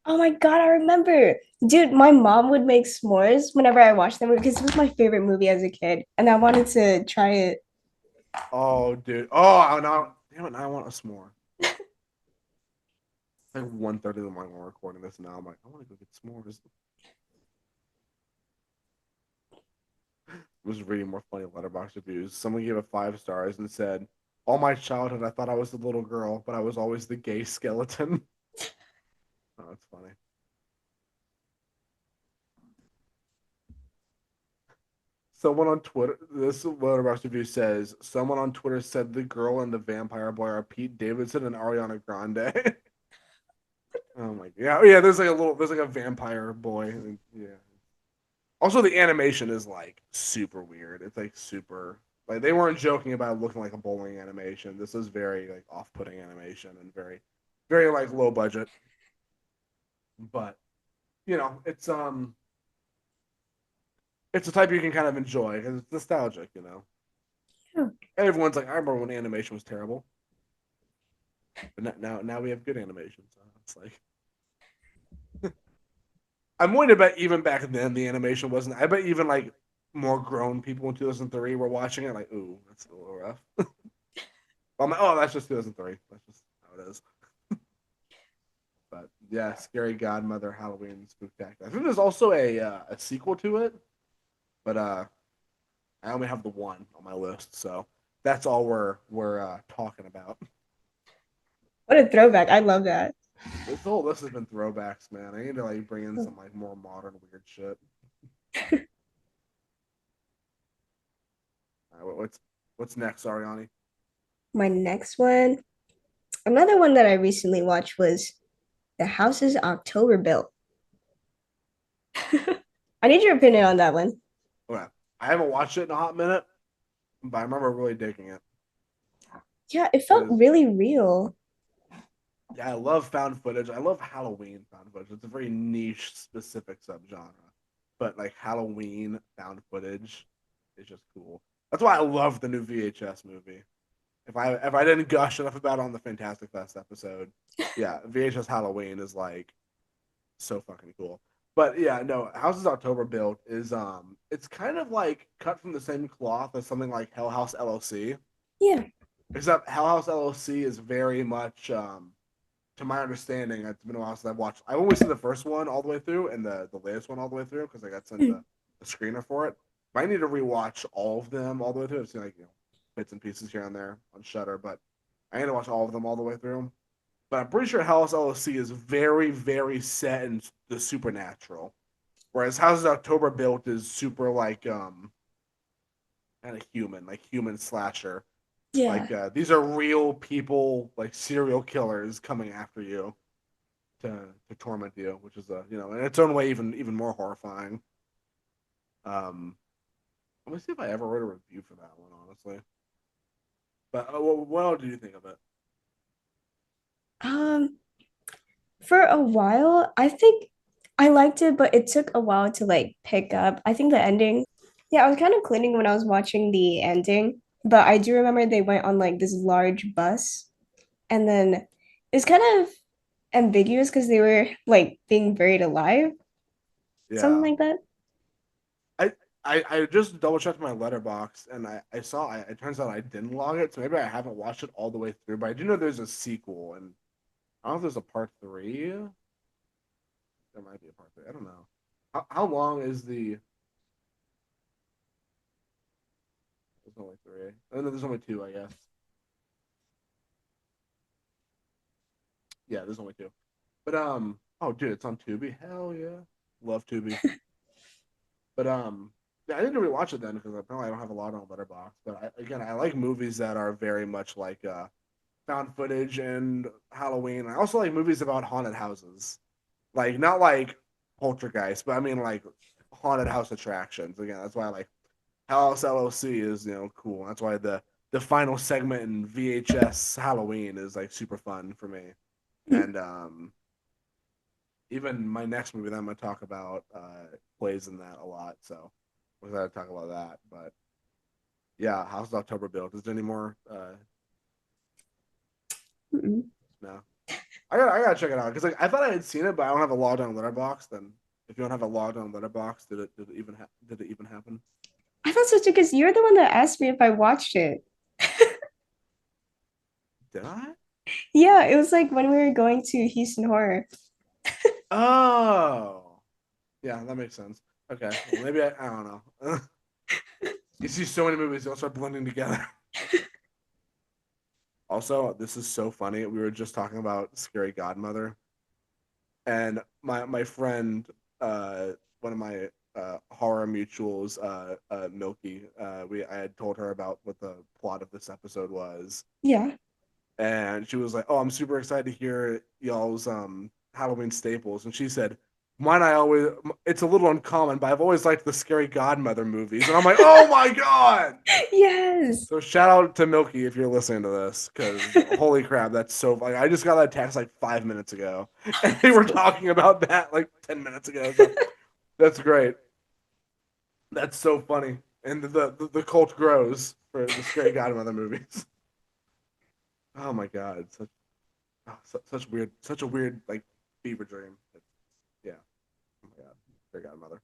Oh my god, I remember. Dude, my mom would make s'mores whenever I watched the movie because it was my favorite movie as a kid, and I wanted to try it. Oh, dude. Oh, now damn it, now I want a s'more. It's like 1:30 in the morning when we're recording this now. I'm like, I want to go get s'mores. I was reading more funny letterbox reviews. Someone gave it 5 stars and said, all my childhood I thought I was the little girl, but I was always the gay skeleton. Oh, that's funny. Someone on Twitter, this letterbox review says, someone on Twitter said the girl and the vampire boy are Pete Davidson and Ariana Grande. Oh my god. Yeah, yeah, there's like a vampire boy. Yeah. Also the animation is like super weird. It's like super. Like they weren't joking about looking like a bowling animation. This is very like off-putting animation and very, very like low budget. But it's a type you can kind of enjoy because it's nostalgic. Yeah. Everyone's like, I remember when animation was terrible, but now we have good animation. So it's like I'm willing to bet even back then the animation wasn't. I bet even like more grown people in 2003 were watching it like, ooh, that's a little rough. I'm like, oh, that's just 2003. That's just how it is. But yeah, Scary Godmother Halloween Spooktacular. I think there's also a sequel to it, but I only have the one on my list, so that's all we're talking about. What a throwback. I love that. This whole list has been throwbacks, man. I need to like bring in some like more modern weird shit. All right, what's next, Ariani? My next one, another one that I recently watched was The House is October Built. I need your opinion on that one. Okay, I haven't watched it in a hot minute, but I remember really digging it. Yeah, it It felt is really real. Yeah, I love found footage. I love Halloween found footage. It's a very niche, specific subgenre, but like Halloween found footage is just cool. That's why I love the new VHS movie. If I didn't gush enough about it on the Fantastic Fest episode, yeah, VHS Halloween is like so fucking cool. But yeah, no, Houses October Built is it's kind of like cut from the same cloth as something like Hell House LLC, Yeah. except Hell House LLC is very much to my understanding, it's been a while since I've watched. I've only seen the first one all the way through and the latest one all the way through because I got sent the screener for it. But I need to rewatch all of them all the way through. I've seen like bits and pieces here and there on Shutter, but I need to watch all of them all the way through. But I'm pretty sure House LLC is very very set in the supernatural, whereas Houses October Built is super like kind of human, like human slasher. Yeah. Like these are real people, like serial killers coming after you to torment you, which is in its own way even more horrifying. Um, Let me see if I ever wrote a review for that one, honestly. But what all do you think of it? Um, for a while, I think I liked it, but it took a while to like pick up. I think the ending, yeah, I was kind of cleaning when I was watching the ending, but I do remember they went on like this large bus, and then it's kind of ambiguous because they were like being buried alive, something Yeah, like that. I I just double checked my letterbox and I saw it turns out I didn't log it, so maybe I haven't watched it all the way through. But I do know there's a sequel, and I don't know if there's a part three. There might be a part three. I don't know. How long is the? There's only three. Oh, no, there's only two, I guess. Yeah, there's only two. But oh, dude, it's on Tubi. Hell yeah, love Tubi. But yeah, I need to rewatch it then because apparently I don't have a lot on Letterboxd. But again, I like movies that are very much like found footage and Halloween. I also like movies about haunted houses, like not like Poltergeist, but I mean like haunted house attractions. Again, that's why I like House LLC is cool. That's why the final segment in VHS Halloween is like super fun for me. And even my next movie that I'm going to talk about plays in that a lot. So we're going to talk about that. But yeah, House of October Built. Is there any more? Mm-mm. No, I gotta check it out because like I thought I had seen it, but I don't have a logged on letterbox. Then if you don't have a logged on letterbox, did it even happen? I thought so too, because you're the one that asked me if I watched it. Did I? Yeah, it was like when we were going to Houston Horror. Oh, yeah, that makes sense. Okay, well maybe I don't know. You see so many movies, they all start blending together. Also, this is so funny. We were just talking about Scary Godmother, and my friend, one of my horror mutuals, Milky, I had told her about what the plot of this episode was, Yeah. and she was like, "Oh, I'm super excited to hear y'all's Halloween staples," and she said. Mine, I always, it's a little uncommon, but I've always liked the Scary Godmother movies. And I'm like, oh my God. Yes. So shout out to Milky if you're listening to this, because holy crap, that's so like I just got that text like 5 minutes ago, and they That's were cool. talking about that like 10 minutes ago. So that's great. That's so funny, and the cult grows for the Scary Godmother movies. Oh my God, such weird, such a weird like fever dream. Yeah, oh my God, Scary Godmother.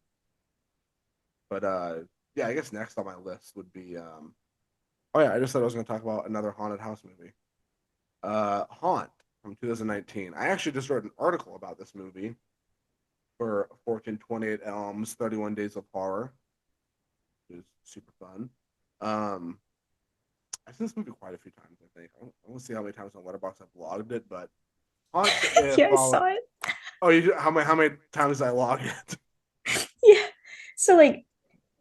But yeah, I guess next on my list would be oh yeah, I just said I was going to talk about another haunted house movie. Haunt from 2019. I actually just wrote an article about this movie for 1428 Elms 31 Days of Horror, which is super fun. Um, I've seen this movie quite a few times, I think. I want to see how many times on Letterboxd I've logged it, but Haunt Yeah, I follow. saw it. Oh, how many times did I log it? Yeah. So like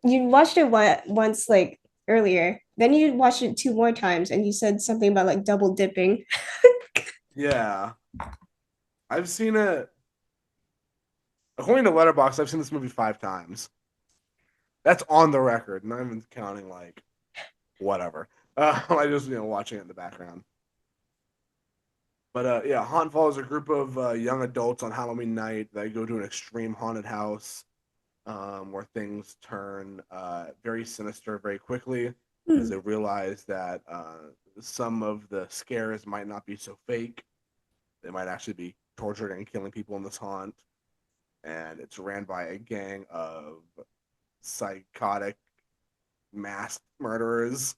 you watched it once like earlier, then you watched it two more times, and you said something about like double dipping. Yeah, I've seen it. According to Letterboxd, I've seen this movie 5 times. That's on the record, not even counting like whatever. I just watching it in the background. But yeah, Haunt follows a group of young adults on Halloween night. They go to an extreme haunted house where things turn very sinister very quickly as Hmm. they realize that some of the scares might not be so fake. They might actually be torturing and killing people in this haunt. And it's ran by a gang of psychotic masked murderers.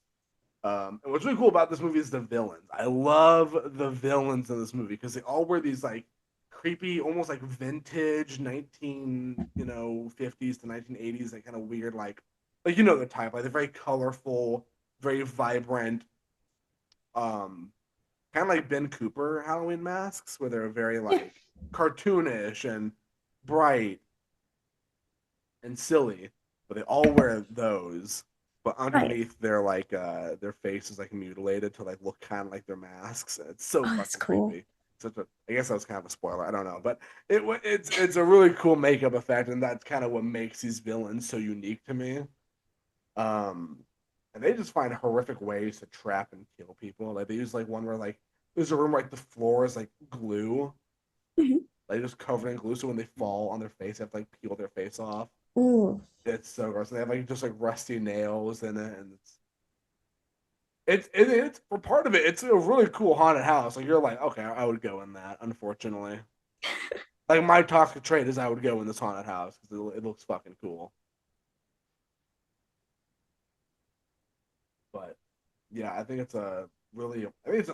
And what's really cool about this movie is the villains. I love the villains in this movie because they all wear these like creepy, almost like vintage 1950s to 1980s, like kind of weird, like the type, like they're very colorful, very vibrant, um, kind of like Ben Cooper Halloween masks, where they're very Yeah. like cartoonish and bright and silly, but they all wear those. But Right. underneath their face is like mutilated to like look kind of like their masks. It's so Oh, that's fucking cool. creepy. I guess that was kind of a spoiler. I don't know, but it's a really cool makeup effect, and that's kind of what makes these villains so unique to me. Um, and they just find horrific ways to trap and kill people. Like they use like one where like there's a room where like the floor is like glue, Mhm. like just covered in glue, so when they fall on their face, they have to like peel their face off. Ooh. It's so gross. And they have like just like rusty nails in it, and it's for part of it. It's a really cool haunted house. Like you're like, okay, I would go in that. Unfortunately, like my toxic trait is I would go in this haunted house because it looks fucking cool. But yeah, I think it's an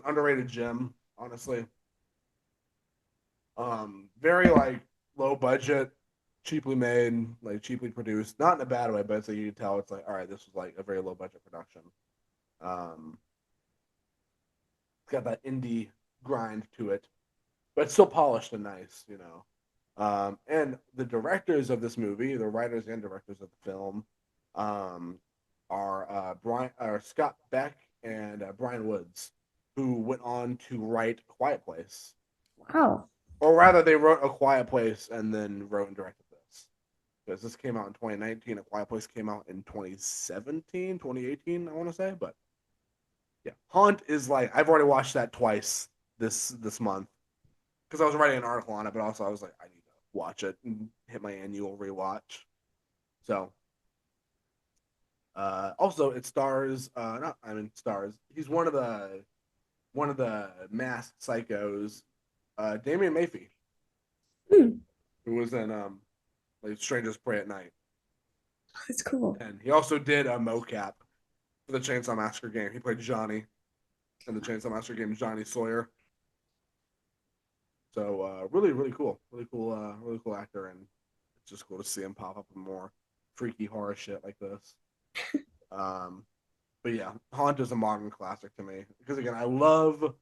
underrated gem. Honestly, very like low budget, cheaply made, like cheaply produced. Not in a bad way, but it's like you can tell it's like, all right, this was like a very low budget production. Um, it's got that indie grind to it, but it's still polished and nice. And the directors of this movie, the writers and directors of the film, um, are Scott Beck and Brian Woods, who went on to write Quiet Place, Wow. or rather, they wrote A Quiet Place and then wrote and directed this. Because this came out in 2019, A Quiet Place came out in 2017, 2018, I want to say. But yeah, Haunt is like I've already watched that twice this month because I was writing an article on it, but also I was like, I need to watch it and hit my annual rewatch. So, also it stars, not I mean stars. He's one of the masked psychos, Damian Maphey, Hmm. who was in like Strangers Pray at Night, That's cool. and he also did a mocap for the Chainsaw Massacre game. He played Johnny in the Chainsaw Massacre game, Johnny Sawyer. So really, really cool actor, and it's just cool to see him pop up in more freaky horror shit like this. Um, but yeah, Haunt is a modern classic to me because again, I love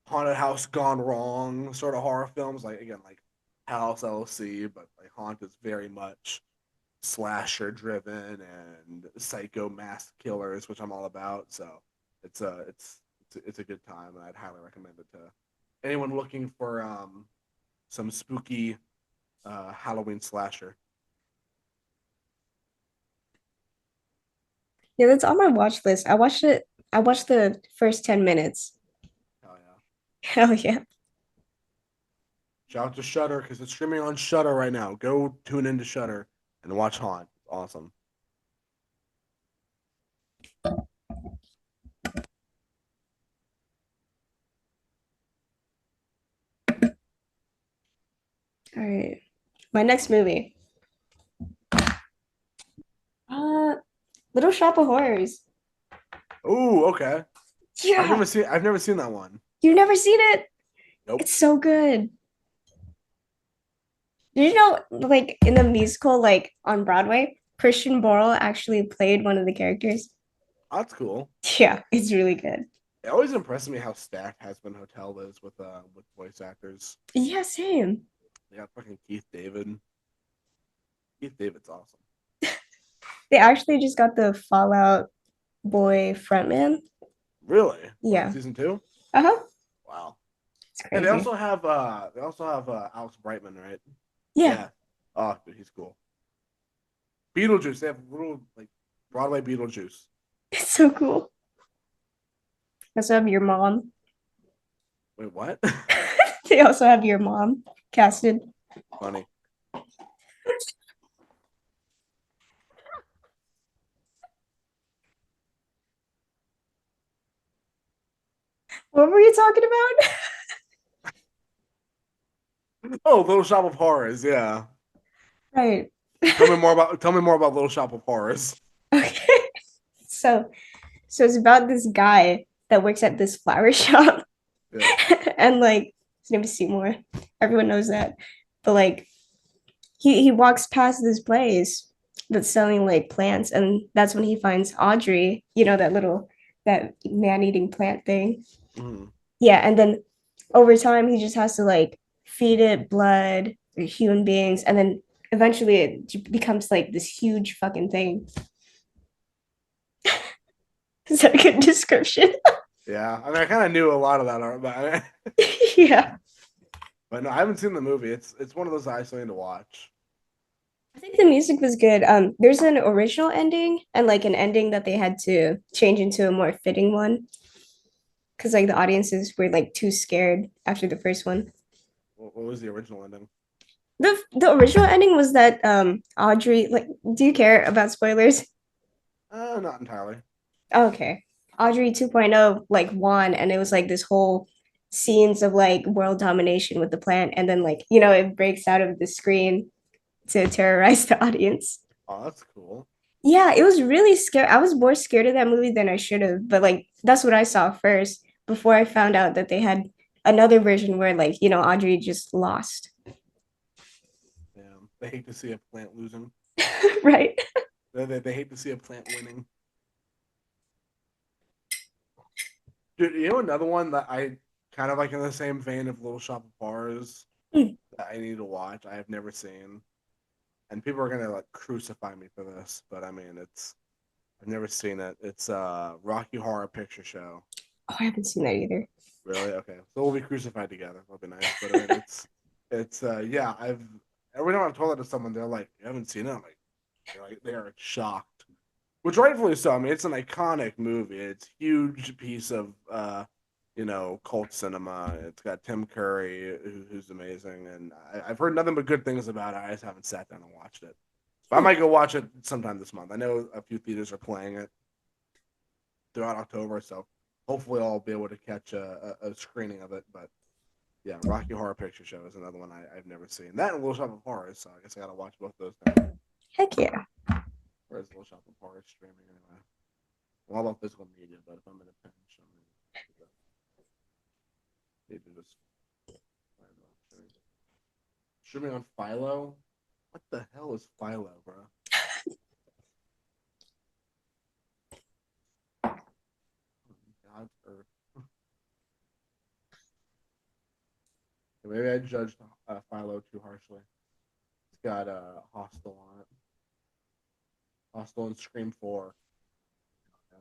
haunted house gone wrong sort of horror films. Like again, like House LLC, but like Haunt is very much slasher driven and psycho mass killers, which I'm all about. So it's a good time, and I'd highly recommend it to anyone looking for some spooky Halloween slasher. Yeah, that's on my watch list. I watched it. I watched the first 10 minutes. Hell yeah! Hell yeah. Shout out to Shutter because it's streaming on Shutter right now. Go tune into Shutter and watch Haunt. It's awesome. All right. My next movie. Uh, Little Shop of Horrors. Oh, okay. Yeah. I've never seen that one. You've never seen it? Nope. It's so good. Did you know, like in the musical, like on Broadway, Christian Borle actually played one of the characters? That's cool. Yeah, it's really good. It always impresses me how stacked Hazbin Hotel is with voice actors. Yeah, same. They got fucking Keith David. Keith David's awesome. They actually just got the Fallout Boy frontman. Really? What in Yeah. season two? Uh-huh. Wow. It's Hey, crazy. they also have Alex Brightman, right? Yeah, Yeah. Oh, dude, he's cool. Beetlejuice. They have little like Broadway Beetlejuice. it's so cool. Also have your mom. Wait, what? They also have your mom casted. Funny. What were you talking about? Oh, Little Shop of Horrors. Yeah. Right. Tell me more about Little Shop of Horrors. Okay. So so it's about this guy that works at this flower shop Yeah. and like his name is Seymour. Everyone knows that. But like he walks past this place that's selling like plants and that's when he finds Audrey, you know, that man-eating plant thing. Mhm. Yeah, and then over time he just has to like feed it blood or human beings and then eventually it becomes like this huge fucking thing. Is that a good description? Yeah. I mean, I kind of knew a lot of that, Yeah. but no, I haven't seen the movie. It's one of those I still need to watch. I think the music was good. There's an original ending and like an ending that they had to change into a more fitting one because like the audiences were like too scared after the first one. What was the original ending? The original ending was that Audrey, like, do you care about spoilers? Not entirely. Okay. Audrey 2.0 like won and it was like this whole scenes of like world domination with the plant and then like, you know, it breaks out of the screen to terrorize the audience. Oh, that's cool. Yeah, it was really scary. I was more scared of that movie than I should have, but like that's what I saw first before I found out that they had another version where like, you know, Audrey just lost. Yeah, they hate to see a plant losing. Right? They hate to see a plant winning. Dude, you know another one that I kind of like in the same vein of Little Shop of Horrors that I need to watch. I have never seen, and people are gonna like crucify me for this, but I mean it's I've never seen it. It's Rocky Horror Picture Show. Oh, I haven't seen that either. Really? Okay, so we'll be crucified together. That'll be nice. But I mean it's yeah. I've every time I've told that to someone, they're like, "You haven't seen it?" I'm like, they are shocked. Which rightfully so. I mean, it's an iconic movie. It's a huge piece of cult cinema. It's got Tim Curry, who's amazing, and I've heard nothing but good things about it. I just haven't sat down and watched it. But I might go watch it sometime this month. I know a few theaters are playing it throughout October, so hopefully I'll be able to catch a screening of it. But yeah, Rocky Horror Picture Show is another one I've never seen. That and Little Shop of Horrors, so I guess I gotta watch both those now. Heck yeah. Where's Little Shop of Horrors streaming anyway? I'm all about physical media, but if I'm in a pinch, I'm gonna need to just streaming on Philo. What the hell is Philo, bro? God's earth. Maybe I judged Philo too harshly. It's got Hostel on it. Hostel and Scream 4. Yeah.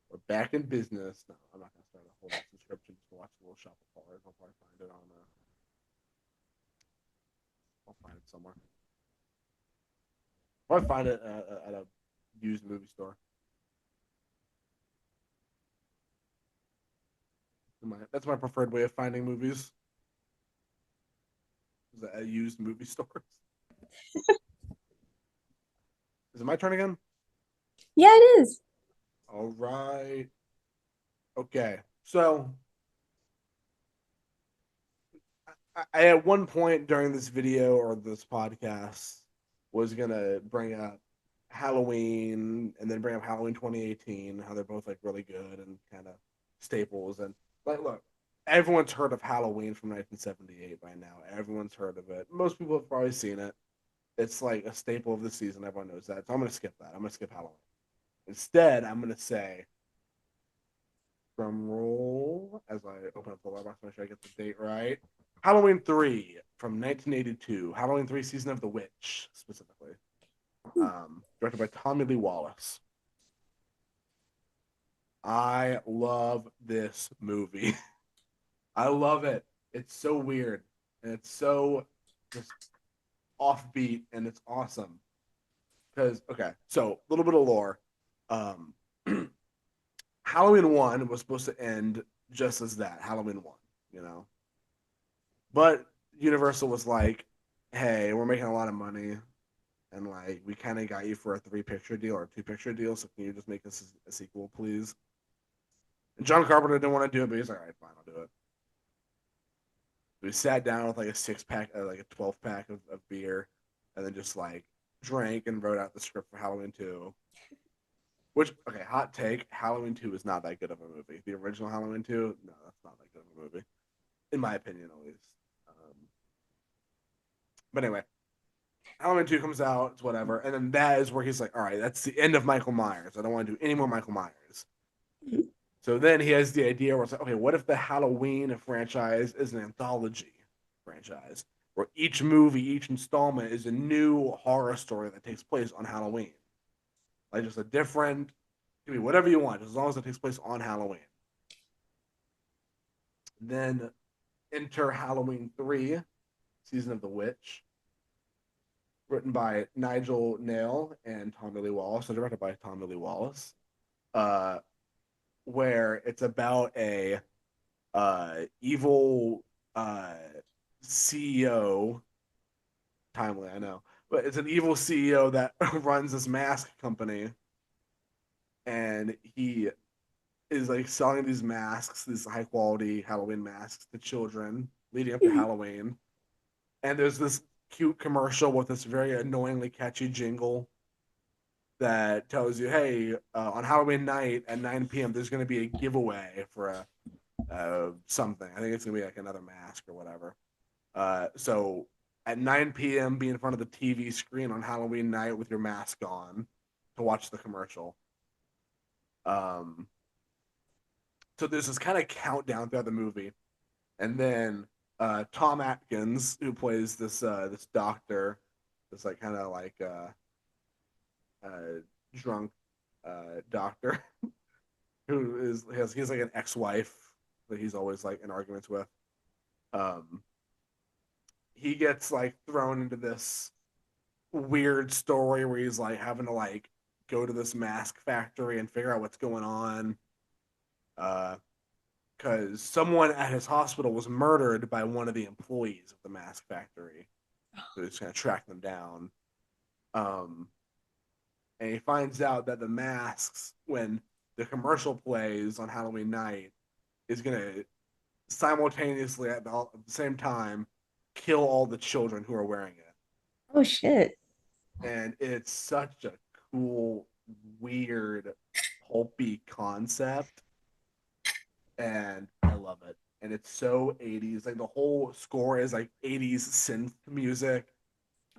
We're back in business. No, I'm not gonna start a whole subscription just to watch a Little Shop of Horrors. I'll probably find it on. I'll it somewhere. Probably find it at a used movie store. That's my preferred way of finding movies. Is at used movie stores. Is it my turn again? Yeah, it is. All right. Okay. So I at one point during this video or this podcast was gonna bring up Halloween and then bring up Halloween 2018, how they're both like really good and kind of staples. And like, look, everyone's heard of Halloween from 1978 by now. Everyone's heard of it. Most people have probably seen it. It's like a staple of the season. Everyone knows that. So I'm gonna skip that. I'm gonna skip Halloween. Instead, I'm gonna say drum roll as I open up the letterbox, make sure I get the date right. Halloween 3 from 1982. Halloween 3 Season of the Witch, specifically. Directed by Tommy Lee Wallace. I love this movie. I love it. It's so weird. And it's so just offbeat and it's awesome. Because, okay, so a little bit of lore. Um, Halloween 1 was supposed to end just as that, Halloween 1, you know? But Universal was like, hey, we're making a lot of money and like we kind of got you for a 3 picture deal or a 2 picture deal, so can you just make this a sequel, please? And John Carpenter didn't want to do it, but he's like, all right, fine, I'll do it. We sat down with like a 6 pack, like a 12 pack of beer, and then just like drank and wrote out the script for Halloween 2. Which, okay, hot take, Halloween 2 is not that good of a movie. The original Halloween 2, no, that's not that good of a movie, in my opinion, at least. But anyway, Halloween 2 comes out, it's whatever. And then that is where he's like, all right, that's the end of Michael Myers. I don't want to do any more Michael Myers. So then he has the idea where it's like, okay, what if the Halloween franchise is an anthology franchise where each movie, each installment is a new horror story that takes place on Halloween? Like just a different, it can be whatever you want, as long as it takes place on Halloween. Then enter Halloween 3, Season of the Witch, written by Nigel Nail and Tommy Lee Wallace, so directed by Tommy Lee Wallace, uh, where it's about a evil CEO. Timely, I know, but it's an evil CEO that runs this mask company, and he is like selling these masks, these high quality Halloween masks to children leading up to Halloween. And there's this cute commercial with this very annoyingly catchy jingle that tells you, hey, on Halloween night at 9 p.m., there's going to be a giveaway for a something. I think it's going to be like another mask or whatever. So at 9 p.m., be in front of the TV screen on Halloween night with your mask on to watch the commercial. So there's this kind of countdown throughout the movie. And then Tom Atkins, who plays this doctor, this like kind of like drunk doctor who he's like an ex-wife that he's always like in arguments with. Um, he gets like thrown into this weird story where he's like having to like go to this mask factory and figure out what's going on. Because someone at his hospital was murdered by one of the employees of the mask factory. So he's going to track them down. Um, and he finds out that the masks, when the commercial plays on Halloween night, is going to simultaneously at the same time kill all the children who are wearing it. Oh shit. And it's such a cool, weird, pulpy concept. And I love it. And it's so 80s. Like the whole score is like 80s synth music.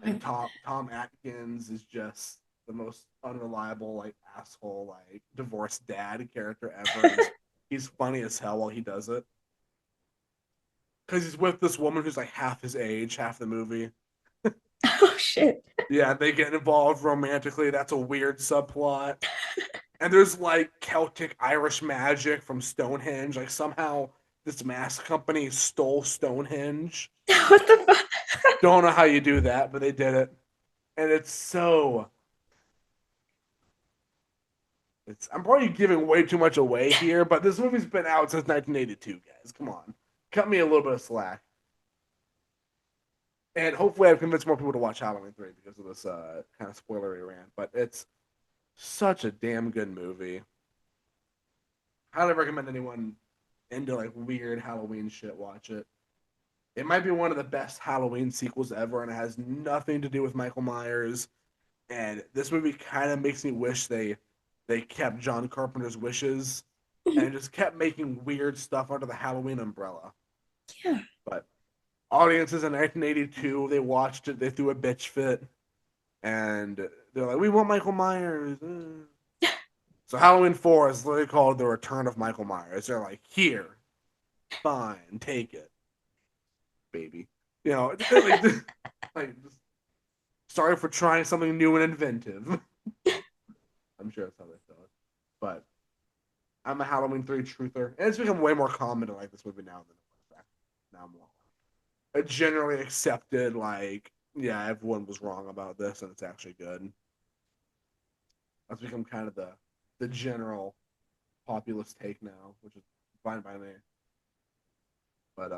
And Tom Atkins is just the most unreliable, like asshole, like divorced dad character ever. He's funny as hell while he does it. Because he's with this woman who's like half his age, half the movie. Oh shit. Yeah, they get involved romantically. That's a weird subplot. And there's like Celtic Irish magic from Stonehenge. Like somehow this mask company stole Stonehenge. What the fuck? Don't know how you do that, but they did it. And it's so it's I'm probably giving way too much away here, but this movie's been out since 1982, guys. Come on. Cut me a little bit of slack. And hopefully I've convinced more people to watch Halloween 3 because of this kind of spoilery rant. But it's such a damn good movie. Highly recommend anyone into like weird Halloween shit watch it. It might be one of the best Halloween sequels ever, and it has nothing to do with Michael Myers. And this movie kind of makes me wish they kept John Carpenter's wishes and just kept making weird stuff under the Halloween umbrella. Yeah. But audiences in 1982, they watched it, they threw a bitch fit, and they're like, "We want Michael Myers." So Halloween 4 is literally called The Return of Michael Myers. They're like, "Here, fine, take it, baby." You know, like sorry for trying something new and inventive. I'm sure that's how they feel it. But I'm a Halloween 3 truther. And it's become way more common to like this movie now than it was back. Now I'm more a generally accepted, like, yeah, everyone was wrong about this and it's actually good. That's become kind of the general populist take now, which is fine by me. But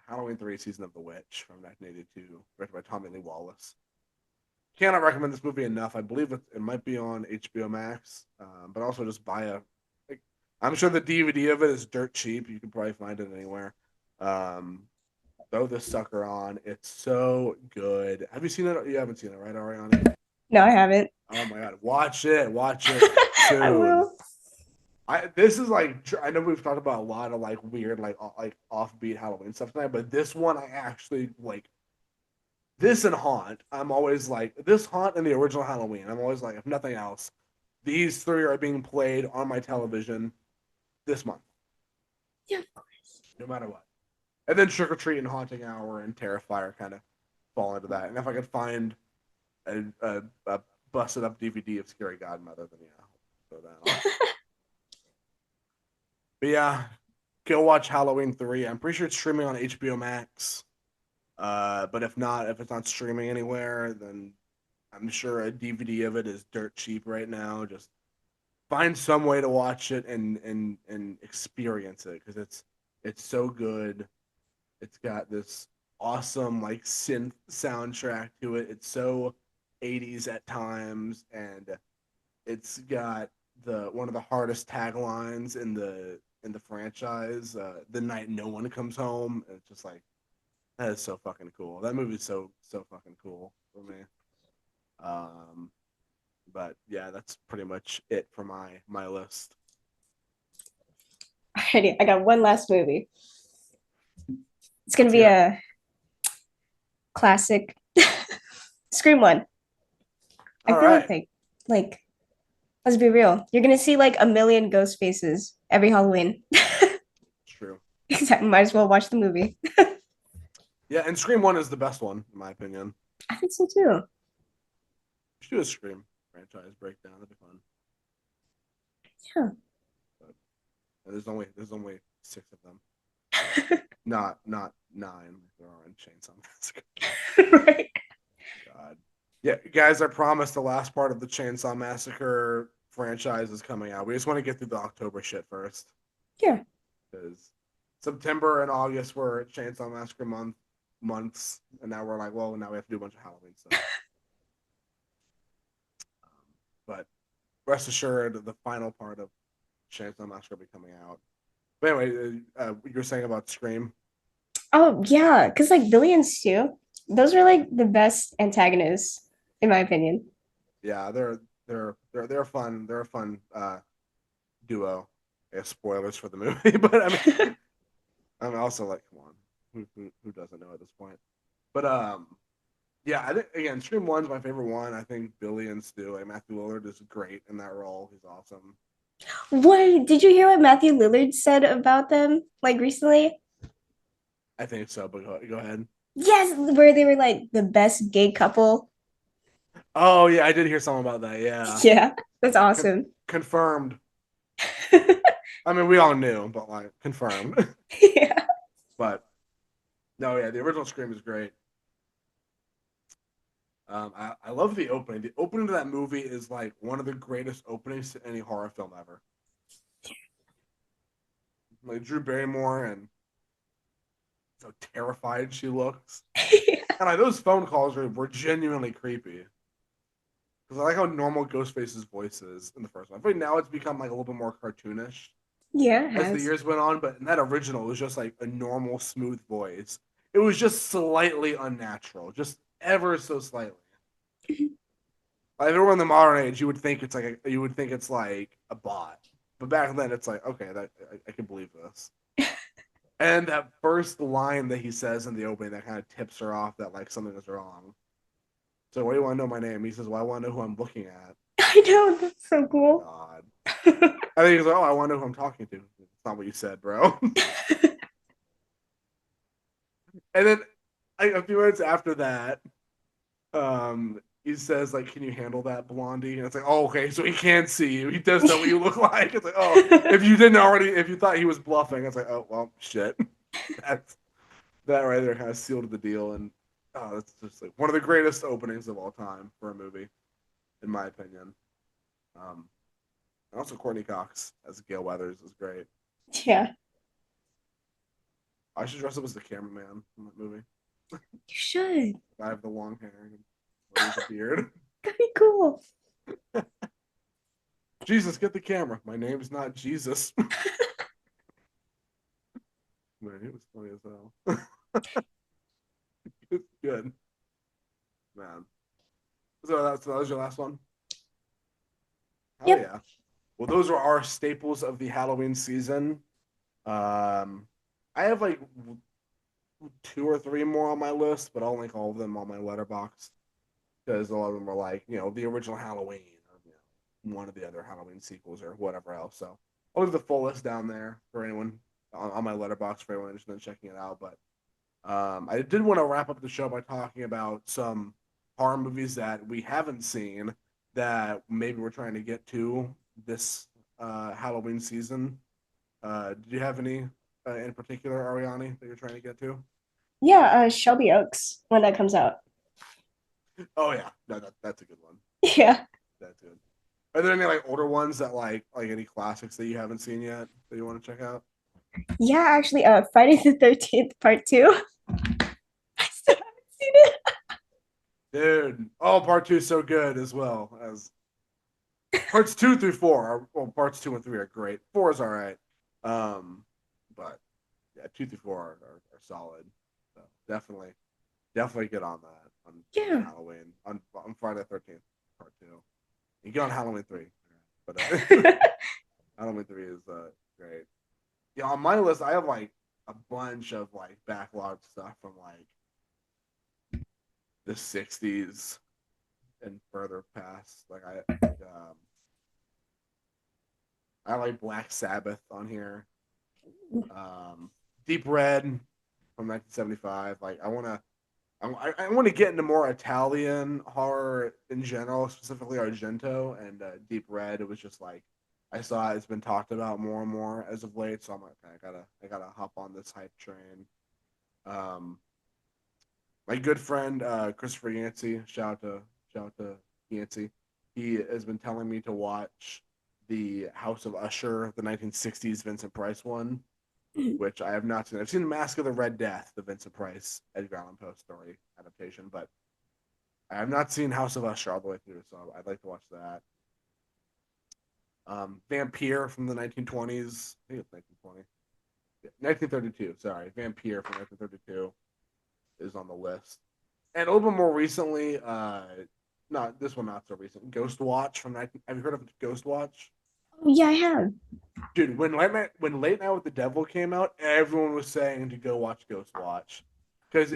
Halloween 3 Season of the Witch from 1982, directed by Tommy Lee Wallace. Cannot recommend this movie enough. I believe it might be on HBO Max, but also just buy a. Like, I'm sure the DVD of it is dirt cheap. You can probably find it anywhere. Um, Throw this sucker on. It's so good. Have you seen it? You haven't seen it, right, Ariane? No, I haven't. Oh my god, watch it. Watch it I soon. will. I This is like I know we've talked about a lot of like weird like offbeat Halloween stuff tonight, but this one I actually like this and Haunt, I'm always like this Haunt and the original Halloween. I'm always like, if nothing else, these three are being played on my television this month, Yeah. no matter what. And then Trick or Treat and Haunting Hour and Terrifier kind of fall into that. And if I could find a busted up DVD of Scary Godmother, then yeah, I'll throw that on. But yeah, go watch Halloween 3. I'm pretty sure it's streaming on HBO Max. But if not, if it's not streaming anywhere, then I'm sure a DVD of it is dirt cheap right now. Just find some way to watch it and experience it because it's so good. It's got this awesome like synth soundtrack to it. It's so 80s at times, and it's got the one of the hardest taglines in the franchise. The night no one comes home. And it's just like that is so fucking cool. That movie's so fucking cool for me. Um, but yeah, that's pretty much it for my list. Alrighty, I got one last movie. It's gonna Let's be hear it. a classic. Scream one. I All feel right, like let's be real. You're gonna see like a million ghost faces every Halloween. it's true. Exactly. Might as well watch the movie. Yeah, and Scream One is the best one in my opinion. I think so too. We should do a Scream franchise breakdown. That'd be fun. Yeah. But there's only six of them. Not nine like there are in Chainsaw Massacre. Right. God. Yeah, guys, I promise the last part of the Chainsaw Massacre franchise is coming out. We just want to get through the October shit first. Yeah. Because September and August were Chainsaw Massacre months, and now we're like, well, now we have to do a bunch of Halloween stuff. But rest assured, the final part of Chainsaw Massacre will be coming out. But anyway, you were saying about Scream. Oh yeah, because like Billy and Stu, those were like the best antagonists, in my opinion. Yeah, they're fun. They're a fun duo. Yeah, spoilers for the movie, but I'm also like, come on, who doesn't know at this point? But yeah, I think again, Scream One's my favorite one. I think Billy and Stu, like Matthew Lillard, is great in that role. He's awesome. What did you hear what Matthew Lillard said about them like recently? I think so, but go ahead. Yes, where they were like the best gay couple. Oh yeah, I did hear something about that. Yeah, Yeah, that's awesome. confirmed. I mean, we all knew, but like confirmed. Yeah. But no, yeah, the original Scream is great. I love the opening. The opening to that movie is like one of the greatest openings to any horror film ever. Like Drew Barrymore and so terrified she looks. And like those phone calls were genuinely creepy. Because I like how normal Ghostface's voice is in the first one. I think now it's become like a little bit more cartoonish Yeah, it as the has. years went on, but in that original, it was just like a normal, smooth voice. It was just slightly unnatural, just ever so slightly. Like if it were in the modern age, you would think it's like a bot, but back then it's like okay, that I can believe this. And that first line that he says in the opening that kind of tips her off that like something is wrong. So, why do you want to know my name? He says, well, I want to know who I'm looking at. I know, that's so Oh my cool. god. I think he's like, oh, I want to know who I'm talking to. It's not what you said, bro. And then a few minutes after that, he says, like, can you handle that, Blondie? And it's like, oh, okay, so he can see you. He does know what you look like. It's like, oh, if you thought he was bluffing, it's like, oh, well, shit. That's that right there kind of sealed the deal. And oh, that's just like one of the greatest openings of all time for a movie, in my opinion. Um, and also Courtney Cox as Gail Weathers is great. Yeah, I should dress up as the cameraman in that movie. you should. I have the long hair and raise a beard. That'd be cool. Jesus, get the camera. My name's not Jesus. Man, it was funny as hell. It's good, man. So that was your last one. Hell Yep. yeah. Well, those are our staples of the Halloween season. Um, I have like two or three more on my list, but I'll link all of them on my letterbox because a lot of them are like the original Halloween or one of the other Halloween sequels or whatever else. So I'll leave the full list down there for anyone on my letterbox for anyone interested in checking it out. But I did want to wrap up the show by talking about some horror movies that we haven't seen that maybe we're trying to get to this Halloween season. Did you have any in particular, Ariane, that you're trying to get to? Yeah, Shelby Oaks when that comes out. Oh yeah, no, that's a good one. Yeah. That's good. Are there any like older ones that like any classics that you haven't seen yet that you want to check out? Yeah, actually, Friday the 13th, part two. I still haven't seen it. Dude, oh, part two is so good as well as parts two through four. Well, parts two and three are great. Four is all right, um, but yeah, two through four are solid. So definitely get on that on Yeah. Halloween on Friday the 13th part two. You get on Halloween three, but Halloween three is great. Yeah, on my list, I have like a bunch of like backlog stuff from like the '60s and further past. I like Black Sabbath on here. Um, Deep Red from 1975. Like I want to get into more Italian horror in general, specifically Argento and Deep Red. It was just like I saw it's been talked about more and more as of late, so I'm like, okay, I gotta hop on this hype train. Um, my good friend Christopher Yancey, shout out to Yancey. He has been telling me to watch the House of Usher, the 1960s Vincent Price one, which I have not seen. I've seen Mask of the Red Death, the Vincent Price Edgar Allan Poe story adaptation, but I have not seen House of Usher all the way through, so I'd like to watch that. Vampire from the 1920s. I think it's 1920. Yeah, 1932. Sorry, Vampire from 1932 is on the list. And a little bit more recently, not this one, not so recent. Ghost Watch from 19. Have you heard of Ghost Watch? Oh, yeah, I have. Dude, when Late Night with the Devil came out, everyone was saying to go watch Ghost Watch because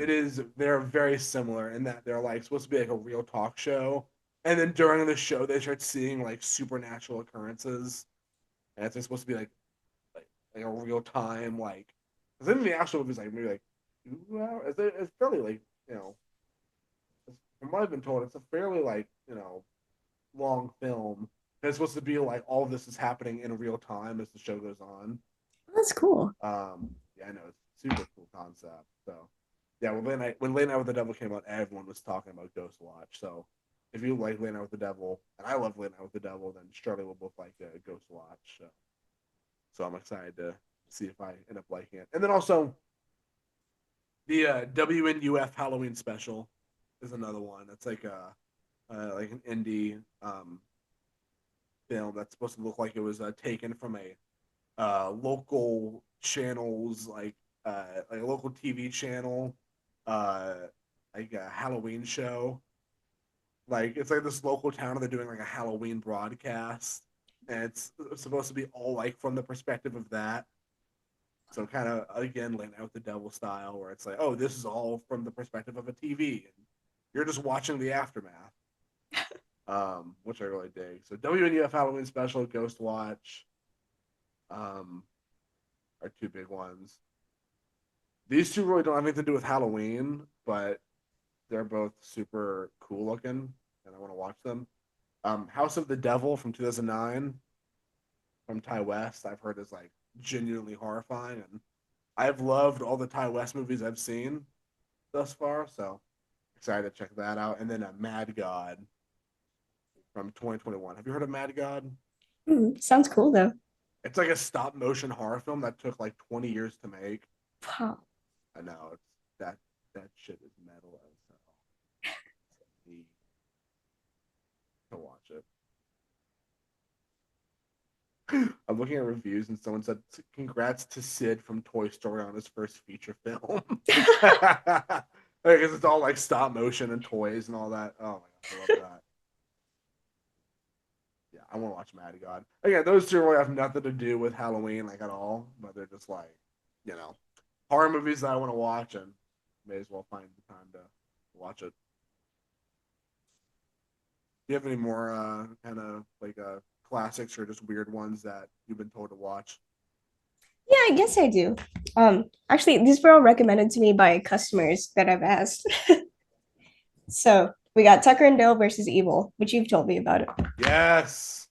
they're very similar in that they're like supposed to be like a real talk show, and then during the show they start seeing like supernatural occurrences, and it's like, supposed to be like a real time like. Because then the actual movie is like maybe like 2 hours. It's fairly like from what I've been told, it's a fairly like long film. It's supposed to be like all of this is happening in real time as the show goes on. That's cool. Yeah, I know it's super cool concept. So Yeah, when Late Night with the Devil came out, everyone was talking about Ghost Watch. So if you like Late Night with the Devil, and I love Late Night with the Devil, then surely we'll both like Ghost Watch. So I'm excited to see if I end up liking it. And then also the WNUF Halloween special is another one. That's like an indie film that's supposed to look like it was taken from a local channels like a local TV channel, uh, like a Halloween show. Like it's like this local town and they're doing like a Halloween broadcast, and it's supposed to be all like from the perspective of that. So kind of again laying out the devil style, where it's like, oh, this is all from the perspective of a TV, and you're just watching the aftermath, which I really dig. So WNUF Halloween special, Ghost Watch, um, are two big ones. These two really don't have anything to do with Halloween, but they're both super cool looking, and I want to watch them. House of the Devil from 2009 from Ty West, I've heard is like genuinely horrifying, and I've loved all the Ty West movies I've seen thus far, so excited to check that out. And then Mad God from 2021. Have you heard of Mad God? Sounds cool though. It's like a stop motion horror film that took like 20 years to make. Wow. I know it's that shit is metal as hell. Need to watch it. I'm looking at reviews and someone said, "Congrats to Sid from Toy Story on his first feature film." Because it's all like stop motion and toys and all that. Oh my god, I love that. Yeah, I want to watch Mad God. Again, those two really have nothing to do with Halloween like at all, but they're just like, you know, horror movies that I want to watch and may as well find the time to watch it. Do you have any more kind of like classics or just weird ones that you've been told to watch? Yeah, I guess I do. Actually, these were all recommended to me by customers that I've asked. So we got Tucker and Dale versus Evil, which you've told me about it. Yes.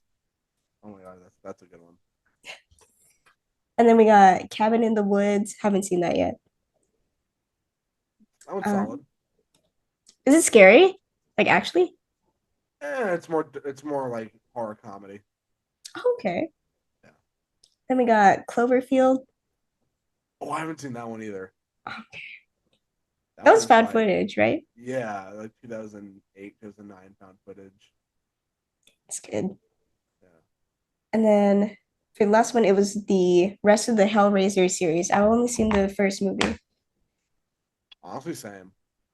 Oh my god, that's a good one. And then we got Cabin in the Woods. Haven't seen that yet. That one's Um, solid. is it scary? Like actually? It's more like horror comedy. Okay. Yeah. Then we got Cloverfield. Oh, I haven't seen that one either. That That was one's found like footage, right? yeah, like 2008, 2009 found footage. It's good. Yeah. And then for the last one, it was the rest of the Hellraiser series. I've only seen the first movie. Honestly, same.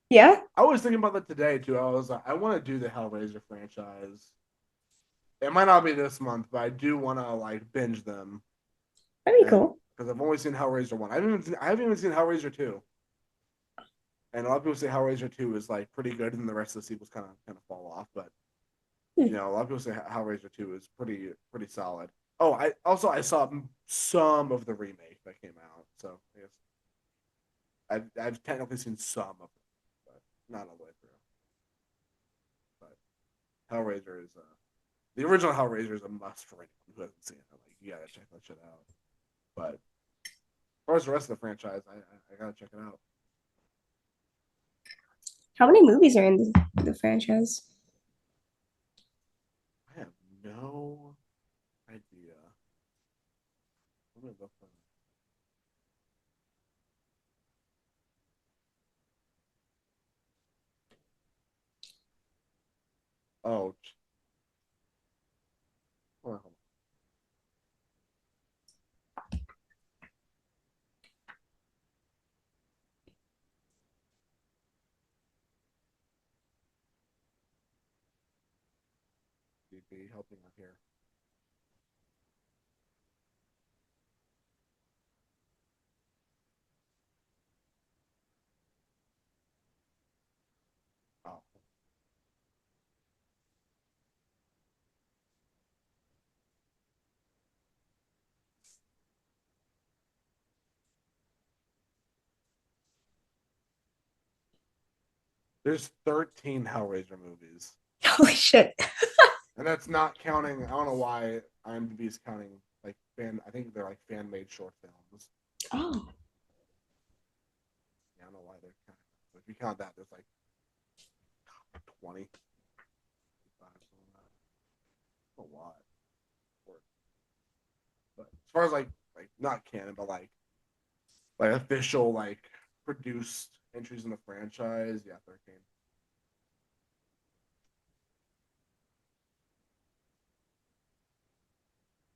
Yeah, I was thinking about that today too. I was like, I want to do the Hellraiser franchise. It might not be this month, but I do want to like binge them, that'd be and cool. because I've only seen Hellraiser one, I haven't even seen Hellraiser two, and a lot of people say Hellraiser two is like pretty good, and the rest of the sequels kind of fall off. But Hmm. a lot of people say Hellraiser two is pretty solid. Oh, I saw some of the remake that came out, so I guess I've technically seen some of it, but not all the way through. But Hellraiser is the original Hellraiser is a must for anyone who hasn't seen it. Like you gotta check that shit out. But as far as the rest of the franchise, I gotta check it out. How many movies are in the franchise? I have no idea. Let me look for Oh, hold on. Be helping out here. Oh, there's 13 Hellraiser movies, Holy shit. and that's not counting. I don't know why IMDb is counting like fan. I think they're like fan made short films. Oh, Yeah, I don't know why they're counting. if you count that, there's like 20. A lot. But as far as like not canon, but like official produced entries in the franchise, yeah, 13.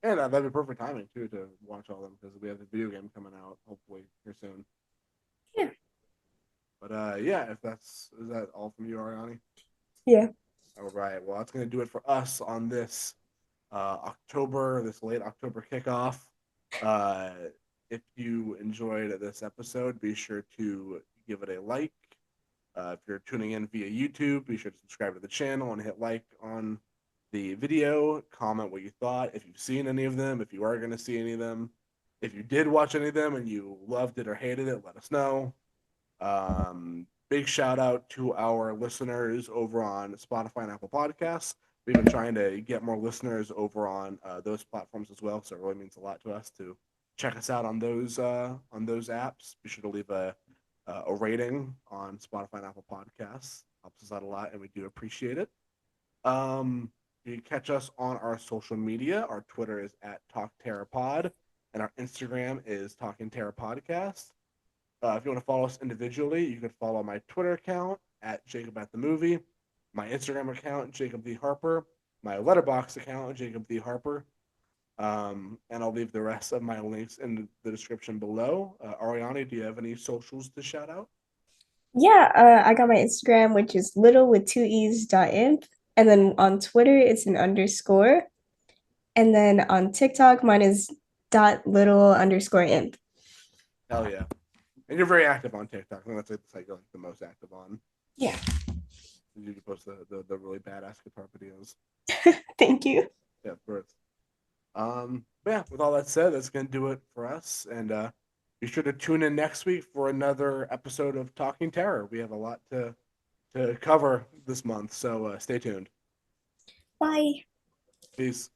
And that'd be perfect timing too to watch all of them because we have the video game coming out hopefully here soon. Yeah. But yeah, if that's is that all from you, Ariani? Yeah. All right. Well, that's gonna do it for us on this this late October kickoff. Uh, if you enjoyed this episode, be sure to give it a like. If you're tuning in via YouTube, be sure to subscribe to the channel and hit like on the video. Comment what you thought. If you've seen any of them, if you are going to see any of them, if you did watch any of them and you loved it or hated it, let us know. Big shout out to our listeners over on Spotify and Apple Podcasts. We've been trying to get more listeners over on those platforms as well, so it really means a lot to us to check us out on those apps. Be sure to leave a rating on Spotify and Apple Podcasts. Helps us out a lot, and we do appreciate it. You can catch us on our social media. Our Twitter is at TalkTerraPod, and our Instagram is Talking Terra Podcast. If you want to follow us individually, you can follow my Twitter account at Jacob at the Movie, my Instagram account, Jacob the Harper, my Letterbox account, Jacob the Harper. And I'll leave the rest of my links in the description below. Ariane, do you have any socials to shout out? Yeah, I got my Instagram, which is little with two e's dot imp. And then on Twitter, it's an underscore. And then on TikTok, mine is dot little underscore imp. Hell yeah. And you're very active on TikTok. I think that's like the site you're like the most active on. Yeah. You post the really badass guitar videos. Thank you. Yeah, of course. But yeah, with all that said, that's gonna do it for us. And be sure to tune in next week for another episode of Talking Terror. We have a lot to cover this month, so stay tuned. Bye. Peace.